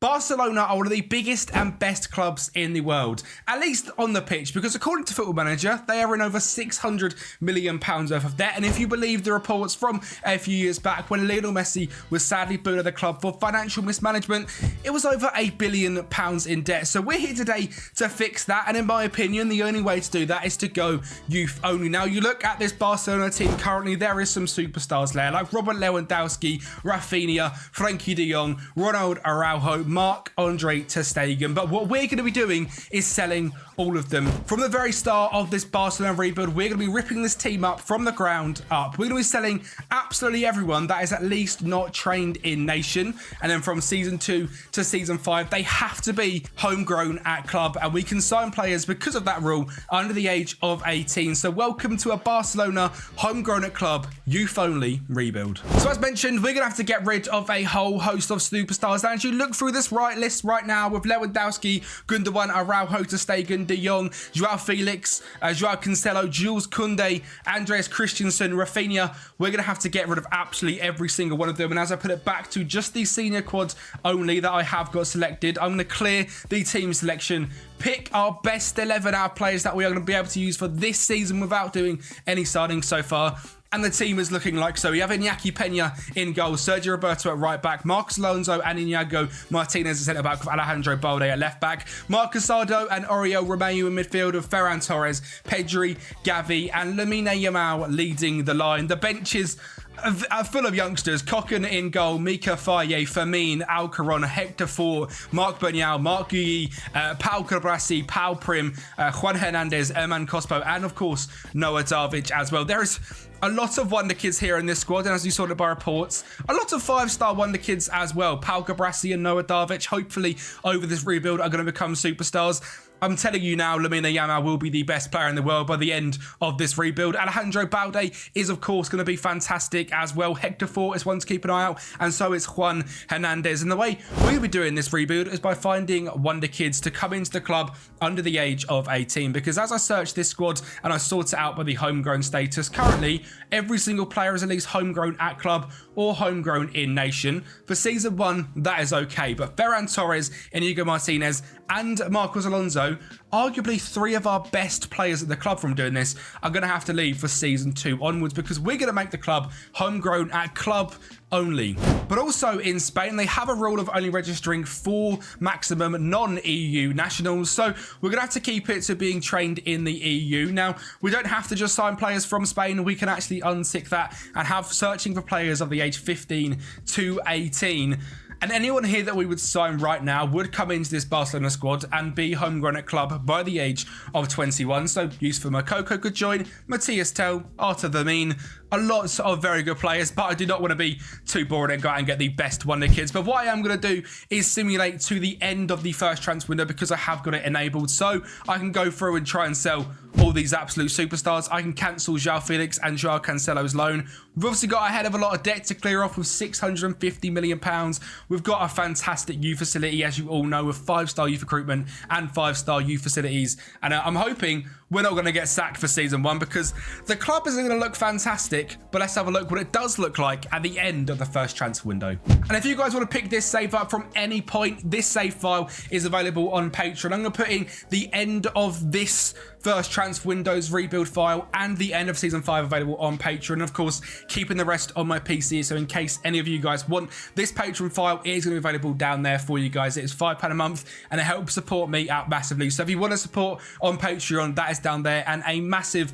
Barcelona are one of the biggest and best clubs in the world, at least on the pitch, because according to Football Manager, they are in over £600 million worth of debt. And if you believe the reports from a few years back when Lionel Messi was sadly booed at the club for financial mismanagement, it was over £1 billion in debt. So we're here today to fix that. And in my opinion, the only way to do that is to go youth only. Now, you look at this Barcelona team currently, there is some superstars there, like Robert Lewandowski, Rafinha, Frenkie de Jong, Ronald Araujo, Marc-Andre ter Stegen. But what we're going to be doing is selling all of them. From the very start of this Barcelona rebuild, we're going to be ripping this team up from the ground up. We're going to be selling absolutely everyone that is at least not trained in nation. And then from season 2 to season 5, they have to be homegrown at club. And we can sign players because of that rule under the age of 18. So welcome to a Barcelona homegrown at club, youth only rebuild. So as mentioned, we're going to have to get rid of a whole host of superstars. And as you look through this list right now with Lewandowski, Gundogan, Araujo, ter Stegen, De Jong, Joao Felix, Joao Cancelo, Jules Koundé, Andreas Christensen, Rafinha, we're going to have to get rid of absolutely every single one of them. And as I put it back to just these senior quads only that I have got selected, I'm going to clear the team selection, pick our best 11 out of players that we are going to be able to use for this season without doing any signings so far. And the team is looking like so. We have Iñaki Peña in goal, Sergio Roberto at right back, Marcos Alonso and Inigo Martinez at centre back with Alejandro Balde at left back, Marcos Sardo and Oriol Romeu in midfield with Ferran Torres, Pedri, Gavi and Lamine Yamal leading the line. The benches are full of youngsters. Cocken in goal, Mika Faye, Fermin, Alcaron, Hector Fort, Marc Bernal, Marc Guilly, Pau Cabrasi, Pau Prim, Juan Hernandez, Herman Cospo, and of course Noah Darvic as well. There is a lot of wonder kids here in this squad, and as you saw it by reports, a lot of 5-star wonder kids as well. Pau Cabrasi and Noah Darvic, hopefully over this rebuild, are going to become superstars. I'm telling you now, Lamine Yamal will be the best player in the world by the end of this rebuild. Alejandro Balde is, of course, going to be fantastic as well. Hector Fort is one to keep an eye out, and so is Juan Hernandez. And the way we'll be doing this rebuild is by finding wonder kids to come into the club under the age of 18. Because as I searched this squad and I sort it out by the homegrown status, currently, every single player is at least homegrown at club or homegrown in nation. For season 1, that is okay. But Ferran Torres, Inigo Martinez, and Marcos Alonso, arguably 3 of our best players at the club from doing this, are going to have to leave for season 2 onwards, because we're going to make the club homegrown at club only. But also in Spain, they have a rule of only registering 4 maximum non-EU nationals, so we're going to have to keep it to being trained in the EU. Now, we don't have to just sign players from Spain. We can actually untick that and have searching for players of the age 15 to 18. And anyone here that we would sign right now would come into this Barcelona squad and be homegrown at club by the age of 21. So Yusuf Moukoko could join, Matthias Tell, Arthur Vermeen, a lot of very good players, but I do not want to be too bored and go out and get the best wonder kids. But what I am going to do is simulate to the end of the first transfer window, because I have got it enabled, so I can go through and try and sell all these absolute superstars. I can cancel Joao Felix and Joao Cancelo's loan. We've obviously got a hell of a lot of debt to clear off with £650 million. We've got a fantastic youth facility, as you all know, with 5-star youth recruitment and 5-star youth facilities. And I'm hoping we're not going to get sacked for season 1, because the club isn't going to look fantastic. But let's have a look what it does look like at the end of the first transfer window. And if you guys want to pick this save up from any point, this save file is available on Patreon. I'm going to put in the end of this first transfer window's rebuild file and the end of season 5 available on Patreon. Of course, keeping the rest on my PC, so in case any of you guys want this Patreon file, it is going to be available down there for you guys. It is £5 a month and it helps support me out massively. So if you want to support on Patreon, that is down there, and a massive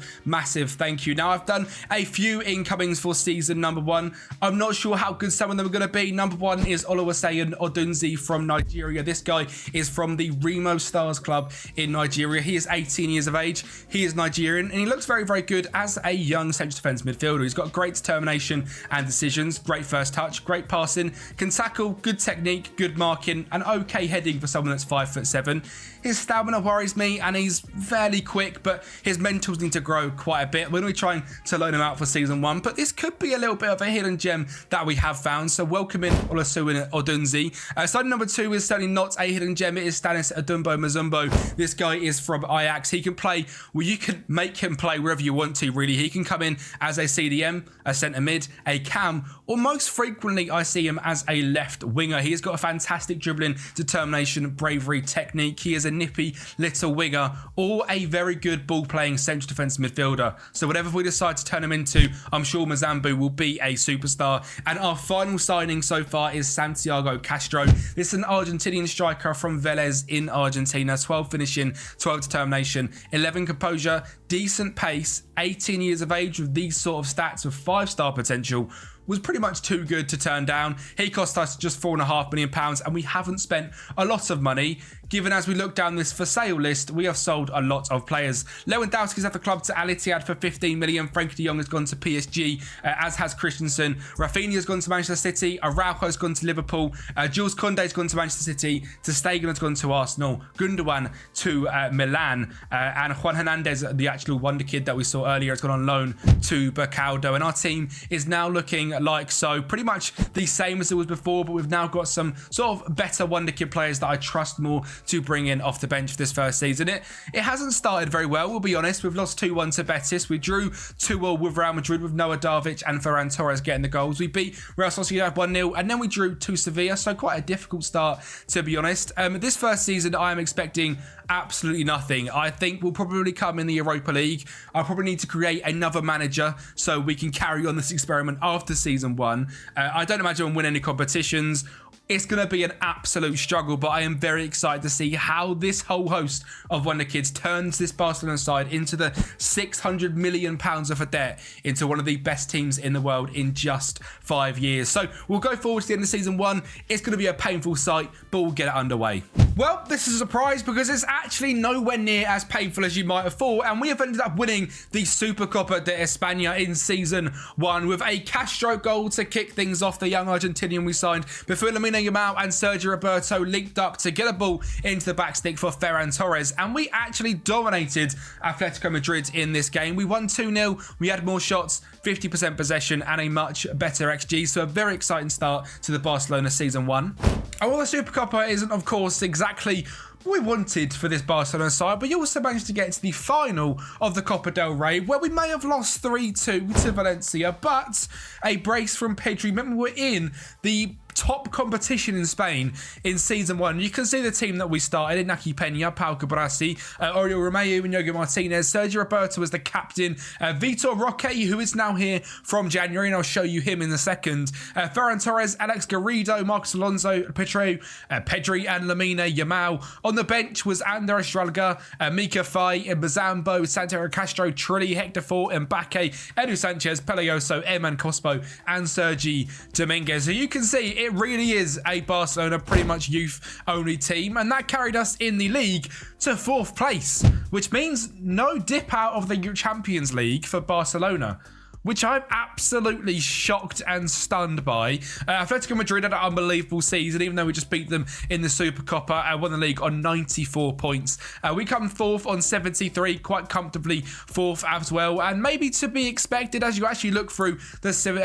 thank you. Now, I've done a few incomings for season number 1. I'm not sure how good some of them are going to be. Number 1 is Oluwaseyin Odunzi from Nigeria. This guy is from the Remo Stars Club in Nigeria. He is 18 years of age. He is Nigerian, and he looks very good as a young central defence midfielder. He's got great determination and decisions, great first touch, great passing, can tackle, good technique, good marking, and okay heading for someone that's 5'7". His stamina worries me, and he's fairly quick, but his mentals need to grow quite a bit. We're going to be trying to loan him out for season Season 1, but this could be a little bit of a hidden gem that we have found. So welcome in Olusegun Odunzi. Signing number 2 is certainly not a hidden gem. It is Stanis Adumbo Mazumbo. This guy is from Ajax. He can play, well, you can make him play wherever you want to, really. He can come in as a CDM, a centre mid, a cam, or most frequently I see him as a left winger. He has got a fantastic dribbling, determination, bravery, technique. He is a nippy little winger or a very good ball playing central defensive midfielder. So whatever we decide to turn him into, I'm sure Mazambu will be a superstar. And our final signing so far is Santiago Castro. This is an Argentinian striker from Vélez in Argentina. 12 finishing, 12 determination, 11 composure, decent pace, 18 years of age with these sort of stats with 5-star potential. Was pretty much too good to turn down. He cost us just £4.5 million, and we haven't spent a lot of money, given as we look down this for sale list, we have sold a lot of players. Lewandowski's at the club to Al Ittihad for 15 million. Frankie de Jong has gone to PSG, as has Christensen. Rafinha's gone to Manchester City. Araujo's gone to Liverpool. Jules Koundé's gone to Manchester City. Ter Stegen has gone to Arsenal. Gundogan to Milan. And Juan Hernandez, the actual wonder kid that we saw earlier, has gone on loan to Bercaldo. And our team is now looking like so. Pretty much the same as it was before, but we've now got some sort of better wonder kid players that I trust more to bring in off the bench for this first season. It hasn't started very well, we'll be honest. We've lost 2-1 to Betis. We drew 2-0 with Real Madrid with Noah Darvic and Ferran Torres getting the goals. We beat Real Sociedad 1-0 and then we drew to Sevilla, so quite a difficult start, to be honest. This first season, I am expecting absolutely nothing. I think we'll probably come in the Europa League. I'll probably need to create another manager so we can carry on this experiment after season 1. I don't imagine we'll win any competitions. It's going to be an absolute struggle, but I am very excited to see how this whole host of wonder kids turns this Barcelona side into the £600 million of a debt into one of the best teams in the world in just 5 years. So we'll go forward to the end of season 1. It's going to be a painful sight, but we'll get it underway. Well, this is a surprise because it's actually nowhere near as painful as you might have thought, and we have ended up winning the Supercopa de España in season 1 with a Castro goal to kick things off. The young Argentinian we signed before Lamine Yamal and Sergio Roberto linked up to get a ball into the back stick for Ferran Torres, and we actually dominated Atletico Madrid in this game. We won 2-0, we had more shots, 50% possession and a much better XG, so a very exciting start to the Barcelona season 1. And while the Supercopa isn't of course exactly what we wanted for this Barcelona side, but you also managed to get to the final of the Copa del Rey, where we may have lost 3-2 to Valencia, but a brace from Pedri. Remember, we're in the top competition in Spain in season 1. You can see the team that we started: Iñaki Peña, Pau Cabrasi, Oriol Romeu, Inigo Martinez, Sergio Roberto as the captain, Vitor Roque, who is now here from January, and I'll show you him in a second, Ferran Torres, Alex Garrido, Marcos Alonso, Pedri and Lamine Yamal. On the bench was Ander Estrelga, Mika Faye, Mbazambo, Santiago Castro, Trilli, Hector Fort, Mbake, Edu Sanchez, Peleoso, Eman Cospo, and Sergi Dominguez. So you can see it really is a Barcelona pretty much youth only team, and that carried us in the league to 4th place, which means no dip out of the Champions League for Barcelona, which I'm absolutely shocked and stunned by. Atletico Madrid had an unbelievable season, even though we just beat them in the Supercopa, won the league on 94 points. We come 4th on 73, quite comfortably 4th as well, and maybe to be expected as you actually look through the Serie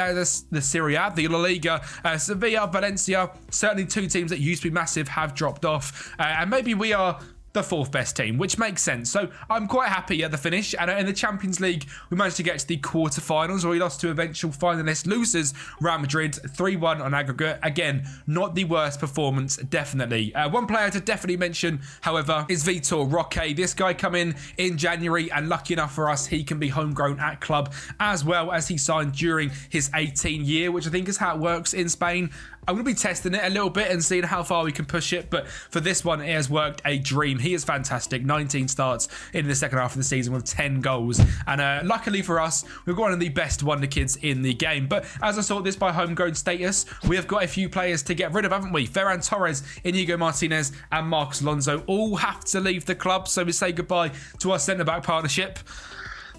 A, the La Liga, Sevilla, Valencia, certainly 2 teams that used to be massive have dropped off, and maybe we are the 4th best team, which makes sense. So I'm quite happy at the finish. And in the Champions League, we managed to get to the quarterfinals, where we lost to eventual finalist losers Real Madrid 3-1 on aggregate. Again, not the worst performance, definitely. One player to definitely mention, however, is Vitor Roque. This guy come in January, and lucky enough for us, he can be homegrown at club, as well as he signed during his 18 year, which I think is how it works in Spain. I'm going to be testing it a little bit and seeing how far we can push it, but for this one, it has worked a dream. He is fantastic. 19 starts in the second half of the season with 10 goals, and luckily for us, we've got one of the best wonder kids in the game. But as I sort this by homegrown status, we have got a few players to get rid of, haven't we? Ferran Torres, Inigo Martinez, and Marcos Alonso all have to leave the club, so we say goodbye to our centre-back partnership.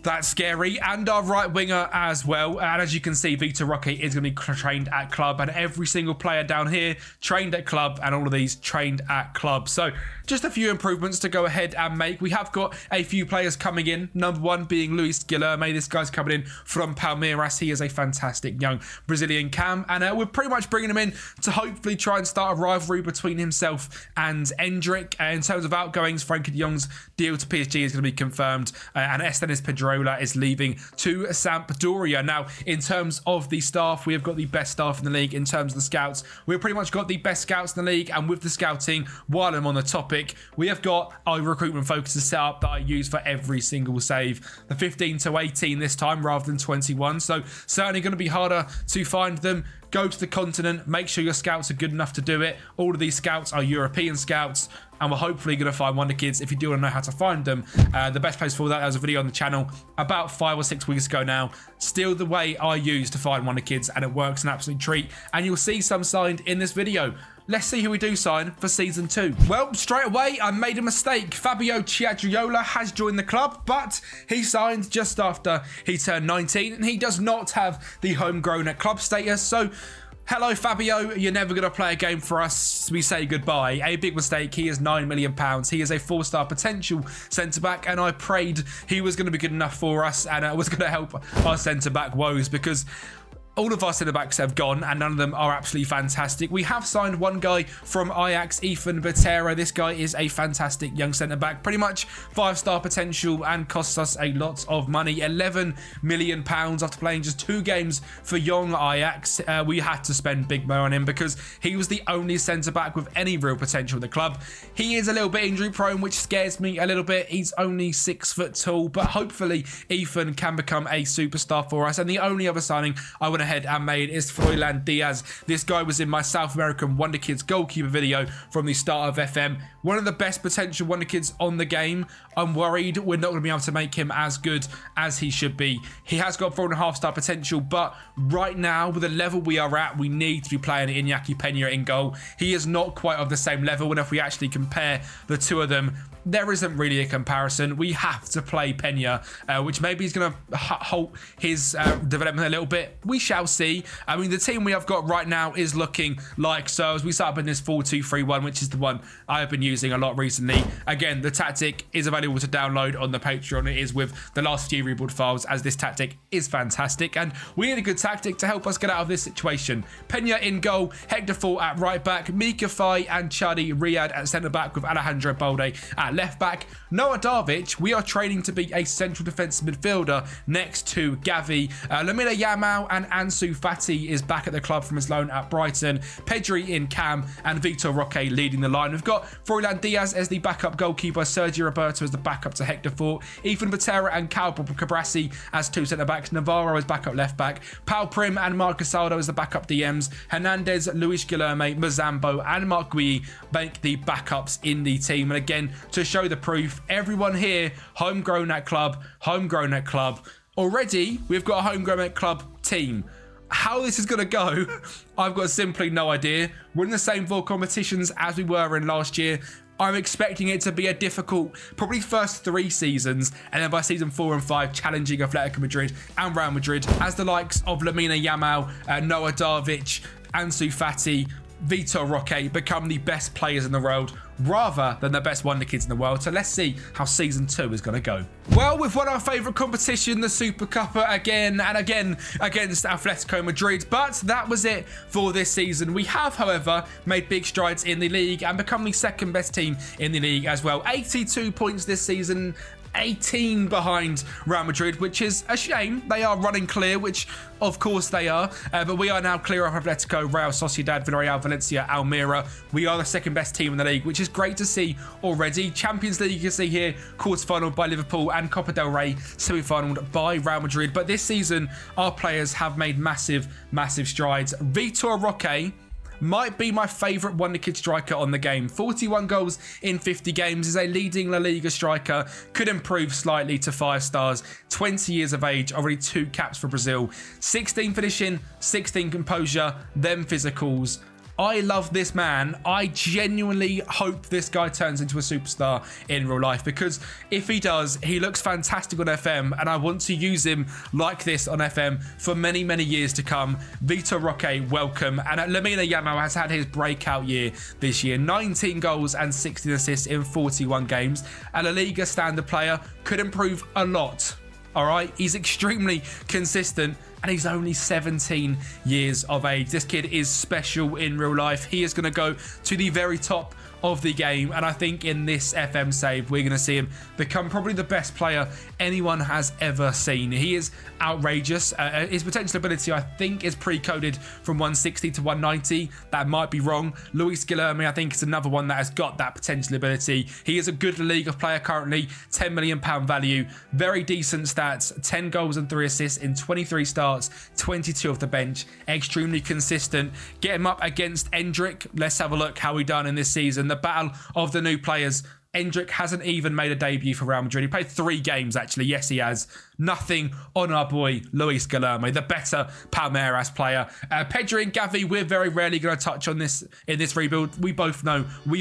That's scary. And our right winger as well. And as you can see, Vitor Roque is going to be trained at club. And every single player down here trained at club. And all of these trained at club. So just a few improvements to go ahead and make. We have got a few players coming in. Number one being Luis Guilherme. This guy's coming in from Palmeiras. He is a fantastic young Brazilian cam. And we're pretty much bringing him in to hopefully try and start a rivalry between himself and Endrick. In terms of outgoings, Frankie de Jong's deal to PSG is going to be confirmed. And Estenis Pedrola is leaving to Sampdoria. Now, in terms of the staff, we have got the best staff in the league. In terms of the scouts, we've pretty much got the best scouts in the league. And with the scouting, while I'm on the topic, we have got our recruitment focuses set up that I use for every single save. The 15 to 18 this time rather than 21. So certainly going to be harder to find them. Go to the continent, make sure your scouts are good enough to do it. All of these scouts are European scouts, and we're hopefully going to find Wonder Kids. If you do want to know how to find them, the best place for that, there was a video on the channel about 5 or 6 weeks ago now. Still the way I use to find Wonder Kids, and it works an absolute treat. And you'll see some signed in this video. Let's see who we do sign for Season 2. Well, straight away, I made a mistake. Fabio Chiadriola has joined the club, but he signed just after he turned 19, and he does not have the homegrown at club status. So, hello, Fabio. You're never going to play a game for us. We say goodbye. A big mistake. He is £9 million. He is a 4-star potential centre-back, and I prayed he was going to be good enough for us and was going to help our centre-back woes, because all of our centre-backs have gone, and none of them are absolutely fantastic. We have signed one guy from Ajax, Ethan Botero. This guy is a fantastic young centre-back. Pretty much 5-star potential and costs us a lot of money. £11 million after playing just 2 games for young Ajax. We had to spend big money on him because he was the only centre-back with any real potential in the club. He is a little bit injury-prone, which scares me a little bit. He's only 6 foot tall, but hopefully Ethan can become a superstar for us. And the only other signing I would ahead and made is Froilan Diaz. This guy was in my South American Wonder Kids goalkeeper video from the start of FM. One of the best potential Wonder Kids on the game. I'm worried we're not going to be able to make him as good as he should be. He has got 4.5-star potential, but right now, with the level we are at, we need to be playing Iñaki Peña in goal. He is not quite of the same level, and if we actually compare the two of them, there isn't really a comparison. We have to play Peña, which maybe is going to halt his development a little bit. We shall see. I mean, the team we have got right now is looking like so. As we start up in this 4-2-3-1, which is the one I have been using a lot recently. Again, the tactic is available to download on the Patreon. It is with the last few rebuild files, as this tactic is fantastic. And we need a good tactic to help us get out of this situation. Peña in goal, Hector Fort at right back, Mika Faye and Chadi Riyad at centre back, with Alejandro Balde at left back. Noah Darvic, we are training to be a central defensive midfielder next to Gavi. Lamine Yamal and Ansu Fati is back at the club from his loan at Brighton. Pedri in cam and Vitor Roque leading the line. We've got Froilan Diaz as the backup goalkeeper, Sergio Roberto as the backup to Hector Fort, Ethan Botero and Cal Cabrasi as 2 centre-backs, Navarro as backup left-back, Pau Prim and Marcus Aldo as the backup DMs, Hernandez, Luis Guilherme, Mazambo and Marc Gui make the backups in the team. And again, to show the proof, everyone here homegrown at club, homegrown at club. Already, we've got a homegrown at club team. How this is going to go, I've got simply no idea. We're in the same VOR competitions as we were in last year. I'm expecting it to be a difficult, probably first 3 seasons, and then by season 4 and 5, challenging Atletico Madrid and Real Madrid as the likes of Lamine Yamal, Noah Darvic, Ansu Fati, Vitor Roque become the best players in the world rather than the best Wonder Kids in the world. So let's see how season 2 is going to go. Well, we've won our favourite competition, the Super Cup, again and again against Atletico Madrid, but that was it for this season. We have, however, made big strides in the league and become the second best team in the league as well. 82 points this season, 18 behind Real Madrid, which is a shame. They are running clear, which of course they are, but we are now clear of Atletico, Real Sociedad, Villarreal, Valencia, Almeria. We are the second best team in the league, which is great to see already. Champions League, you can see here, quarter-final by Liverpool and Copa del Rey, semi-final by Real Madrid. But this season, our players have made massive, massive strides. Vitor Roque might be my favourite Wonder Kid striker on the game. 41 goals in 50 games, is a leading La Liga striker, could improve slightly to 5 stars, 20 years of age, already 2 caps for Brazil, 16 finishing, 16 composure, them physicals. I love this man. I genuinely hope this guy turns into a superstar in real life, because if he does, he looks fantastic on FM, and I want to use him like this on FM for many, many years to come. Vitor Roque, welcome. And Lamine Yamal has had his breakout year this year. 19 goals and 16 assists in 41 games. A La Liga standard player, could improve a lot. All right, he's extremely consistent, and he's only 17 years of age. This kid is special in real life. He is going to go to the very top of the game, and I think in this FM save we're going to see him become probably the best player anyone has ever seen. He is outrageous. His potential ability, I think, is pre-coded from 160 to 190. That might be wrong. Luis Guilherme, I think, is another one that has got that potential ability. He is a good La Liga player currently, £10 million value, very decent stats, 10 goals and 3 assists in 23 starts, 22 off the bench, extremely consistent. Get him up against Endrick. Let's have a look how he done in this season. The battle of the new players. Endrick hasn't even made a debut for Real Madrid. He played 3 games, actually. Yes, he has. Nothing on our boy, Luis Guilherme, the better Palmeiras player. Pedri and Gavi, we're very rarely going to touch on this in this rebuild. We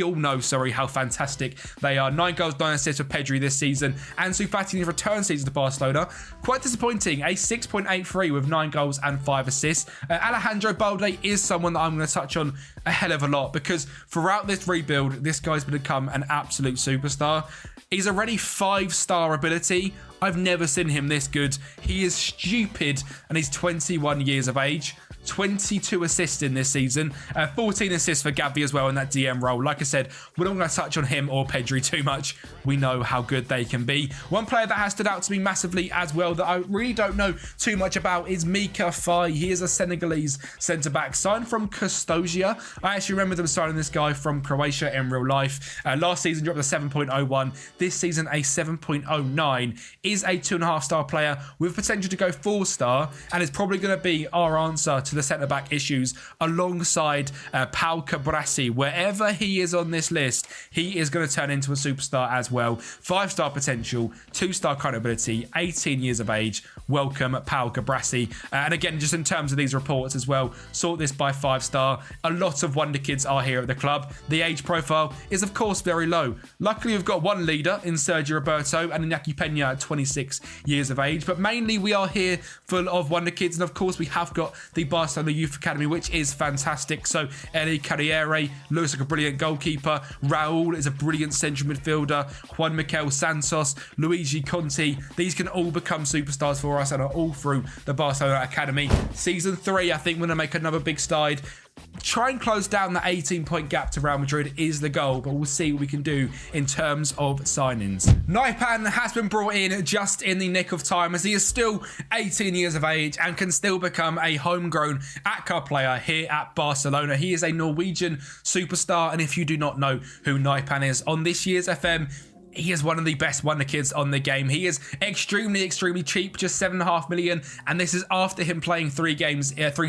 all know, how fantastic they are. 9 goals, 9 assists for Pedri this season. Ansu Fati in his return season to Barcelona. Quite disappointing. A 6.83 with 9 goals and 5 assists. Alejandro Balde is someone that I'm going to touch on a hell of a lot, because throughout this rebuild, this guy's become an absolute superstar. He's already 5-star ability. I've never seen him this good. He is stupid, and he's 21 years of age. 22 assists in this season, 14 assists for Gavi as well in that DM role. Like I said, we're not going to touch on him or Pedri too much. We know how good they can be. One player that has stood out to me massively as well that I really don't know too much about is Mika Faye. He is a Senegalese centre-back signed from Custodia. I actually remember them signing this guy from Croatia in real life. Last season dropped a 7.01. This season a 7.09. Is a 2.5-star player with potential to go 4-star, and is probably going to be our answer to the centre-back issues alongside Pau Cabrasi. Wherever he is on this list, he is going to turn into a superstar as well. 5-star potential, 2-star current ability, 18 years of age. Welcome, Pau Cabrasi. And again, just in terms of these reports as well, sort this by 5-star. A lot of wonder kids are here at the club. The age profile is, of course, very low. Luckily, we've got one leader in Sergio Roberto and Iñaki Peña at 26 years of age. But mainly, we are here full of wonder kids. And of course, we have got the Barcelona Youth Academy, which is fantastic. So Eli Carriere looks like a brilliant goalkeeper. Raul is a brilliant central midfielder. Juan Miquel Santos, Luigi Conti. These can all become superstars for us and are all through the Barcelona Academy. Season 3, I think we're going to make another big stride. Try and close down that 18-point gap to Real Madrid is the goal, but we'll see what we can do in terms of signings. Naipan has been brought in just in the nick of time, as he is still 18 years of age and can still become a homegrown at-club player here at Barcelona. He is a Norwegian superstar, and if you do not know who Naipan is, on this year's FM, he is one of the best wonder kids on the game. He is extremely cheap, just 7.5 million. And this is after him playing 3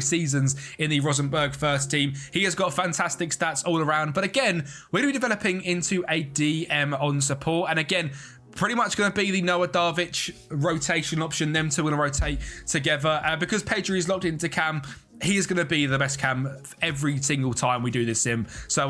seasons in the Rosenborg first team. He has got fantastic stats all around. But again, we're going to be developing into a DM on support. And again, pretty much going to be the Noah Darvic rotation option. Them two are going to rotate together. Because Pedri is locked into Cam, he is going to be the best cam every single time we do this sim. So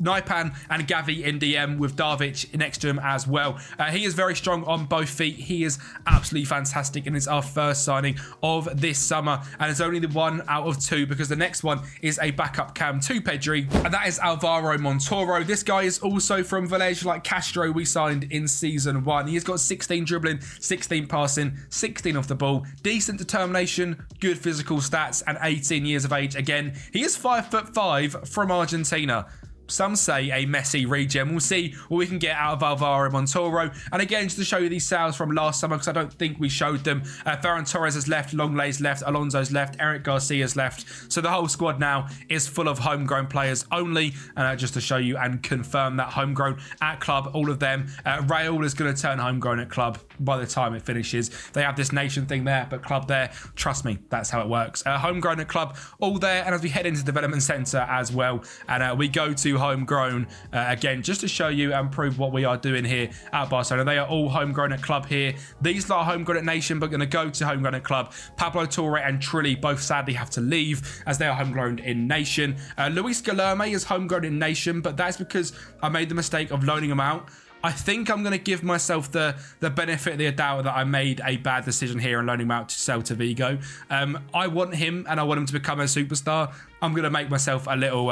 Naipan and Gavi in DM with Darvic next to him as well. He is very strong on both feet. He is absolutely fantastic, and it's our first signing of this summer. And it's only the 1 out of 2 because the next one is a backup cam to Pedri, and that is Alvaro Montoro. This guy is also from Village like Castro we signed in season 1. He has got 16 dribbling, 16 passing, 16 off the ball, decent determination, good physical stats, and 18 years of age. Again, he is 5'5" from Argentina. Some say a Messi regen. We'll see what we can get out of Alvaro Montoro. And again, just to show you these sales from last summer, because I don't think we showed them. Ferran Torres has left, Longlay's left, Alonso's left, Eric Garcia's left. So the whole squad now is full of homegrown players only. Just to show you and confirm that homegrown at club, all of them. Raul is going to turn homegrown at club by the time it finishes. They have this nation thing there, but club there. Trust me, that's how it works. Homegrown at club, all there. And as we head into development centre as well, and we go to homegrown. Again, just to show you and prove what we are doing here at Barcelona. They are all homegrown at club here. These lot are homegrown at Nation, but going to go to homegrown at club. Pablo Torre and Trilly both sadly have to leave as they are homegrown in Nation. Luis Guilherme is homegrown in Nation, but that's because I made the mistake of loaning him out. I think I'm going to give myself the benefit of the doubt that I made a bad decision here and loaning him out to Celta Vigo. I want him and I want him to become a superstar. I'm going to make myself a little,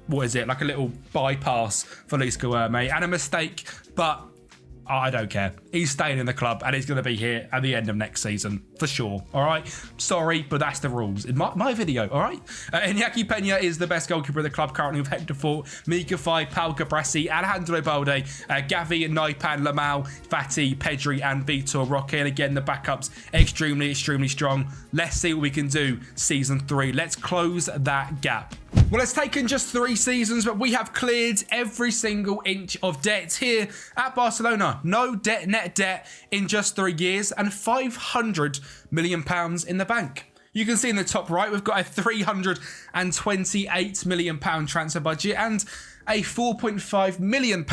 what is it? Like a little bypass for Luis Guilherme and a mistake, but I don't care. He's staying in the club and he's going to be here at the end of next season for sure. All right. Sorry, but that's the rules in my video. All right. Iñaki Peña is the best goalkeeper of the club currently with Hector Fort, Mika Fai, Pau Cabrasi, Alejandro Balde, Gavi, Naipan, Lamau, Fati, Pedri, and Vitor Roque. And again, the backups extremely strong. Let's see what we can do season 3. Let's close that gap. Well, it's taken just 3 seasons, but we have cleared every single inch of debt here at Barcelona. No debt, net debt in just 3 years and £500 million in the bank. You can see in the top right, we've got a £328 million transfer budget and a £4.5 million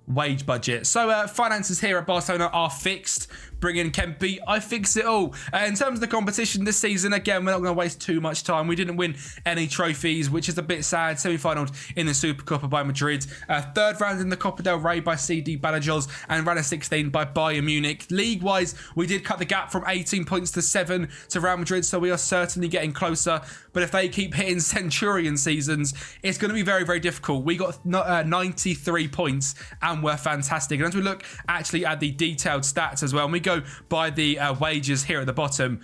wage budget. So finances here at Barcelona are fixed. Bring in Kempi, I fix it all. In terms of the competition this season, again, we're not going to waste too much time. We didn't win any trophies, which is a bit sad. Semi-finaled in the Supercopa by Madrid. 3rd round in the Copa del Rey by CD Badajoz and round of 16 by Bayern Munich. League-wise, we did cut the gap from 18 points to 7 to Real Madrid, so we are certainly getting closer. But if they keep hitting Centurion seasons, it's going to be very difficult. We got 93 points and we're fantastic. And as we look actually at the detailed stats as well, and we go by the wages here at the bottom,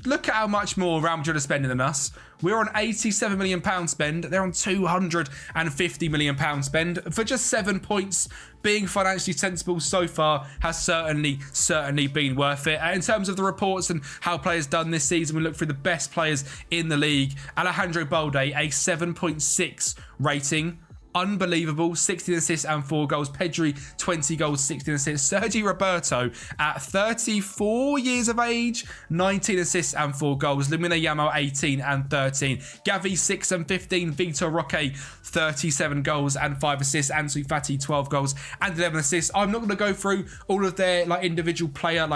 look at how much more Real Madrid are spending than us. We're on £87 million spend. They're on £250 million spend for just 7 points. Being financially sensible so far has certainly been worth it. In terms of the reports and how players done this season, we look through the best players in the league. Alejandro Balde, a 7.6 rating. Unbelievable, 16 assists and 4 goals. Pedri, 20 goals, 16 assists. Sergi Roberto, at 34 years of age, 19 assists and 4 goals. Lamine Yamal, 18 and 13. Gavi, 6 and 15. Vitor Roque, 37 goals and 5 assists. Ansu Fati, 12 goals and 11 assists. I'm not going to go through all of their individual player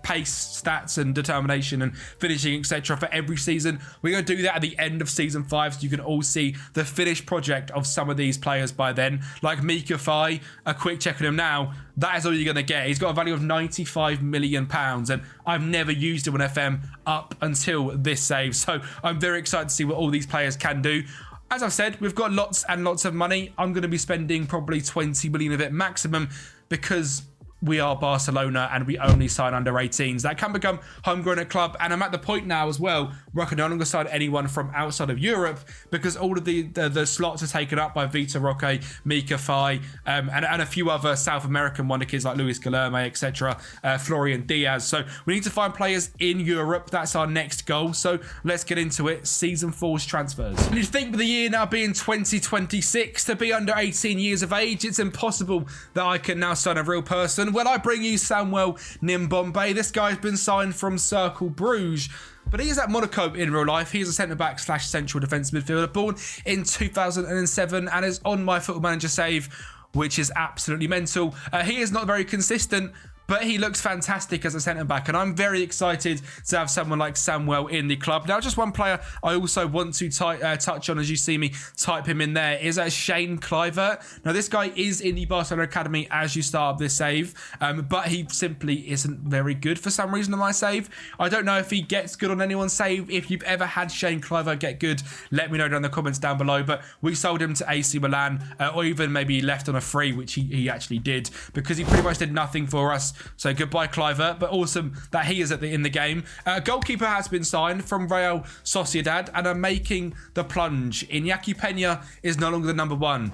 pace, stats and determination and finishing, etc. for every season. We're going to do that at the end of season 5 so you can all see the finished project of some of these players by then. Like Mika Fai, a quick check on him now, that is all you're going to get. He's got a value of £95 million and I've never used him on FM up until this save. So I'm very excited to see what all these players can do. As I've said, we've got lots and lots of money. I'm going to be spending probably 20 million of it maximum because we are Barcelona and we only sign under 18s. That can become homegrown at club, and I'm at the point now as well where I can no longer sign anyone from outside of Europe because all of the slots are taken up by Vitor Roque, Mika Fai, and a few other South American wonder kids like Luis Guilherme, etc., Florian Diaz. So we need to find players in Europe. That's our next goal. So let's get into it. Season 4's transfers. And you'd think with the year now being 2026, to be under 18 years of age, it's impossible that I can now sign a real person. Well, I bring you Samuel Nimbombe. This guy's been signed from Cercle Bruges, but he is at Monaco in real life. He is a centre-back / central defence midfielder, born in 2007 and is on my Football Manager save, which is absolutely mental. He is not very consistent, but he looks fantastic as a centre-back, and I'm very excited to have someone like Samuel in the club. Now, just one player I also want to touch on as you see me type him in there is Shane Kluivert. Now, this guy is in the Barcelona Academy as you start up this save, but he simply isn't very good for some reason on my save. I don't know if he gets good on anyone's save. If you've ever had Shane Kluivert get good, let me know down in the comments down below, but we sold him to AC Milan, or even maybe left on a free, which he actually did, because he pretty much did nothing for us. So goodbye Kluivert, but awesome that he is in the game. Goalkeeper has been signed from Real Sociedad and are making the plunge. Iñaki Peña is no longer the number 1.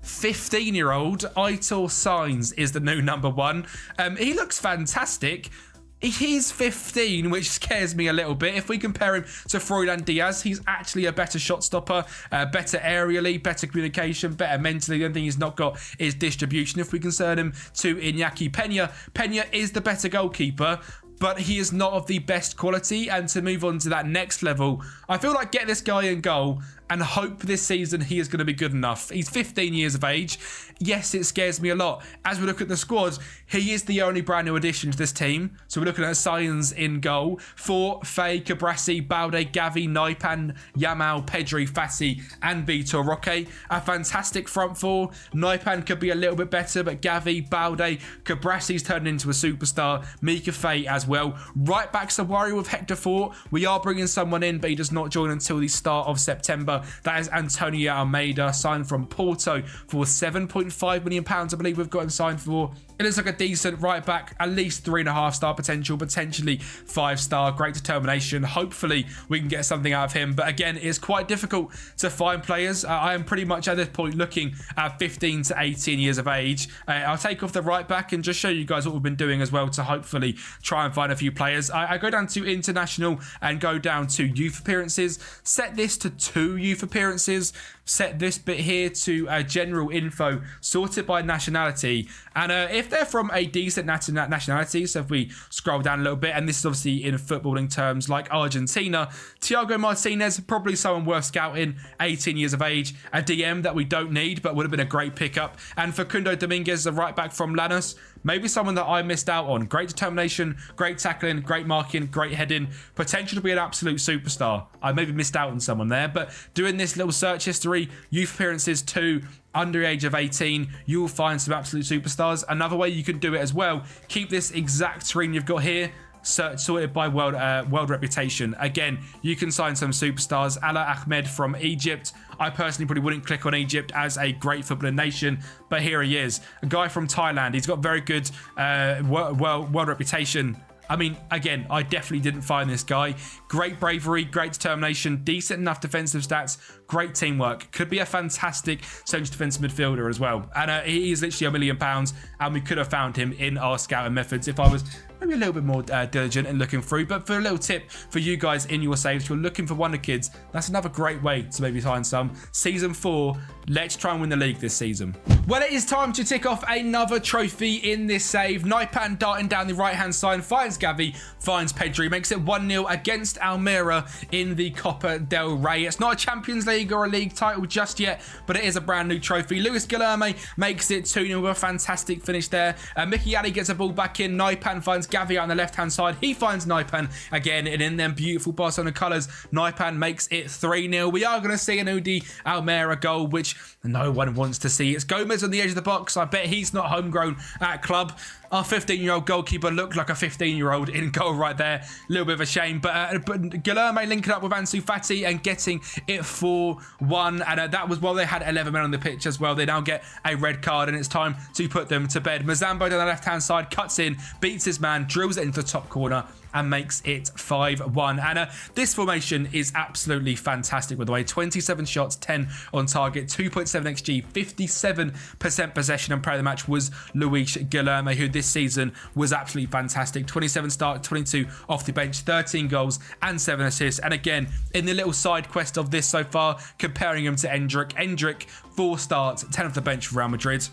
15-year-old Aitor Sainz is the new number 1. He looks fantastic. He's 15, which scares me a little bit. If we compare him to Froilan Diaz, he's actually a better shot stopper, better aerially, better communication, better mentally. The only thing he's not got is distribution. If we concern him to Iñaki Peña, Peña is the better goalkeeper, but he is not of the best quality. And to move on to that next level, I feel like get this guy in goal and hope this season he is going to be good enough. He's 15 years of age. Yes, it scares me a lot. As we look at the squad, he is the only brand new addition to this team. So we're looking at signs in goal for Faye, Cabrassi, Balde, Gavi, Naipan, Yamal, Pedri, Fassi, and Vitor Roque. A fantastic front four. Naipan could be a little bit better, but Gavi, Balde, Cabrassi's turned into a superstar. Mika Faye as well. Right back's a worry with Hector Fort. We are bringing someone in, but he does not join until the start of September. That is Antonio Almeida, signed from Porto for £7.5 million, I believe we've got him signed for. It looks like a decent right back, at least 3.5-star potential, potentially 5-star. Great determination. Hopefully we can get something out of him. But again, it's quite difficult to find players. I am pretty much at this point looking at 15 to 18 years of age. I'll take off the right back and just show you guys what we've been doing as well to hopefully try and find a few players. I go down to international and go down to youth appearances. Set this to 2 youth appearances. Set this bit here to general info, sort it by nationality. And if they're from a decent nationality, so if we scroll down a little bit, and this is obviously in footballing terms like Argentina, Thiago Martinez, probably someone worth scouting, 18 years of age, a DM that we don't need, but would have been a great pickup. And Facundo Dominguez, the right back from Lanús, maybe someone that I missed out on. Great determination, great tackling, great marking, great heading, potential to be an absolute superstar. I maybe missed out on someone there, but doing this little search history, youth appearances to under the age of 18, you will find some absolute superstars. Another way you can do it as well, keep this exact screen you've got here, sorted by world reputation. Again, you can sign some superstars. Ala Ahmed from Egypt. I personally probably wouldn't click on Egypt as a great footballing nation, but here he is. A guy from Thailand. He's got very good world reputation. I mean, again, I definitely didn't find this guy. Great bravery, great determination, decent enough defensive stats, great teamwork. Could be a fantastic central defensive midfielder as well. And he is literally £1 million, and we could have found him in our scouting methods if I was maybe a little bit more diligent and looking through. But for a little tip for you guys in your saves, if you're looking for wonder kids, that's another great way to maybe find some. Season 4, let's try and win the league this season. Well, it is time to tick off another trophy in this save. Naipan darting down the right-hand side, finds Gavi, finds Pedri, makes it 1-0 against Almeria in the Copa del Rey. It's not a Champions League or a league title just yet, but it is a brand new trophy. Luis Guilherme makes it 2-0 with a fantastic finish there. Mickey Ali gets a ball back in. Naipan finds Gavi on the left-hand side. He finds Naipan again, and in them beautiful Barcelona colours, Naipan makes it 3-0. We are going to see an Udi Almeria goal, which no one wants to see. It's Gomez on the edge of the box. I bet he's not homegrown at club. Our 15-year-old goalkeeper looked like a 15-year-old in goal right there. A little bit of a shame. But Guilherme linking up with Ansu Fati and getting it 4-1. And that was while they had 11 men on the pitch as well. They now get a red card, and it's time to put them to bed. Mazambo down the left-hand side, cuts in, beats his man, drills it into the top corner, and makes it 5-1. And this formation is absolutely fantastic, by the way. 27 shots, 10 on target, 2.7 XG, 57% possession, and player of the match was Luis Guilherme, who this season was absolutely fantastic. 27 start, 22 off the bench, 13 goals and 7 assists. And again, in the little side quest of this so far, comparing him to Endrick, 4 starts, 10 off the bench for Real Madrid.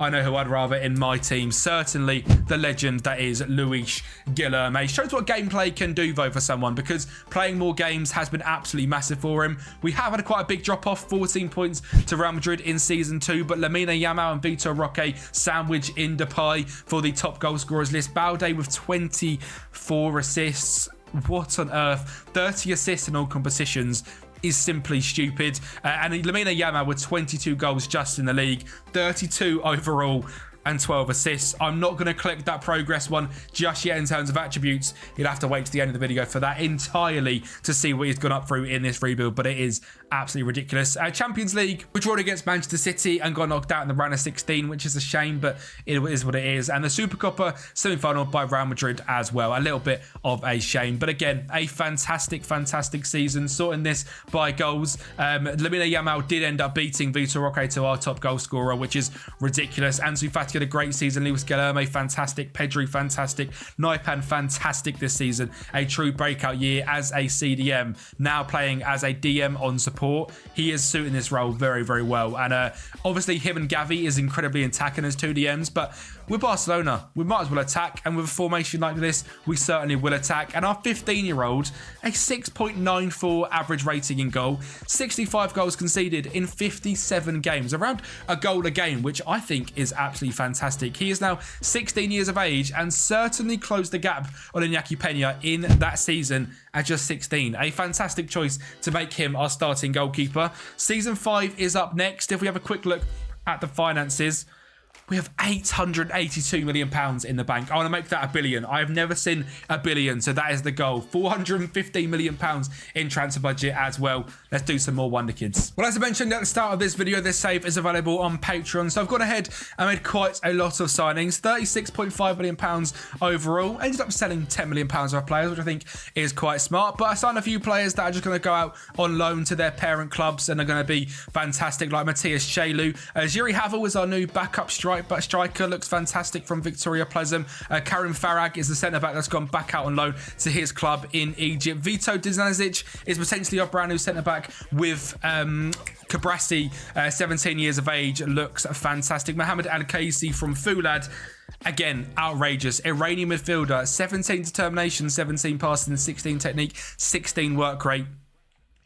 I know who I'd rather in my team. Certainly the legend that is Luis Guilherme. Shows what gameplay can do, though, for someone, because playing more games has been absolutely massive for him. We have had quite a big drop-off, 14 points to Real Madrid in Season 2, but Lamine Yamal and Vitor Roque sandwich in Depay for the top goal scorers list. Balde with 24 assists. What on earth? 30 assists in all competitions is simply stupid. And Lamine Yamal with 22 goals just in the league, 32 overall, and 12 assists. I'm not going to click that progress one just yet in terms of attributes. You'll have to wait to the end of the video for that entirely to see what he's gone up through in this rebuild, but it is absolutely ridiculous. Champions League, we drawn against Manchester City and got knocked out in the round of 16, which is a shame, but it is what it is. And the Supercopa semi-final by Real Madrid as well. A little bit of a shame, but again, a fantastic season, sorting this by goals. Lamine Yamal did end up beating Vitor Roque to our top goal scorer, which is ridiculous. Ansu Fati had a great season. Luis Guilherme, fantastic. Pedri, fantastic. Naipan, fantastic this season. A true breakout year as a CDM. Now playing as a DM on support support, he is suiting this role very, very well. And obviously him and Gavi is incredibly attacking as 2 DMs, but with Barcelona, we might as well attack. And with a formation like this, we certainly will attack. And our 15-year-old, a 6.94 average rating in goal, 65 goals conceded in 57 games, around a goal a game, which I think is absolutely fantastic. He is now 16 years of age and certainly closed the gap on Iñaki Peña in that season at just 16. A fantastic choice to make him our starting goalkeeper. Season 5 is up next. If we have a quick look at the finances, we have £882 million in the bank. I want to make that a billion. I have never seen a billion, so that is the goal. £415 million in transfer budget as well. Let's do some more Wonder Kids. Well, as I mentioned at the start of this video, this save is available on Patreon. So I've gone ahead and made quite a lot of signings. £36.5 million overall. Ended up selling £10 million of players, which I think is quite smart. But I signed a few players that are just going to go out on loan to their parent clubs and are going to be fantastic, like Matthias Chelu. Jiri Havel is our new backup striker, looks fantastic from Victoria Pleasant. Karim Farag is the centre-back that's gone back out on loan to his club in Egypt. Vito Dizanazic is potentially our brand new centre-back with Kabrasi, 17 years of age, looks fantastic. Mohamed Al-Kaisi from Fulad, again, outrageous. Iranian midfielder, 17 determination, 17 passing, 16 technique, 16 work rate.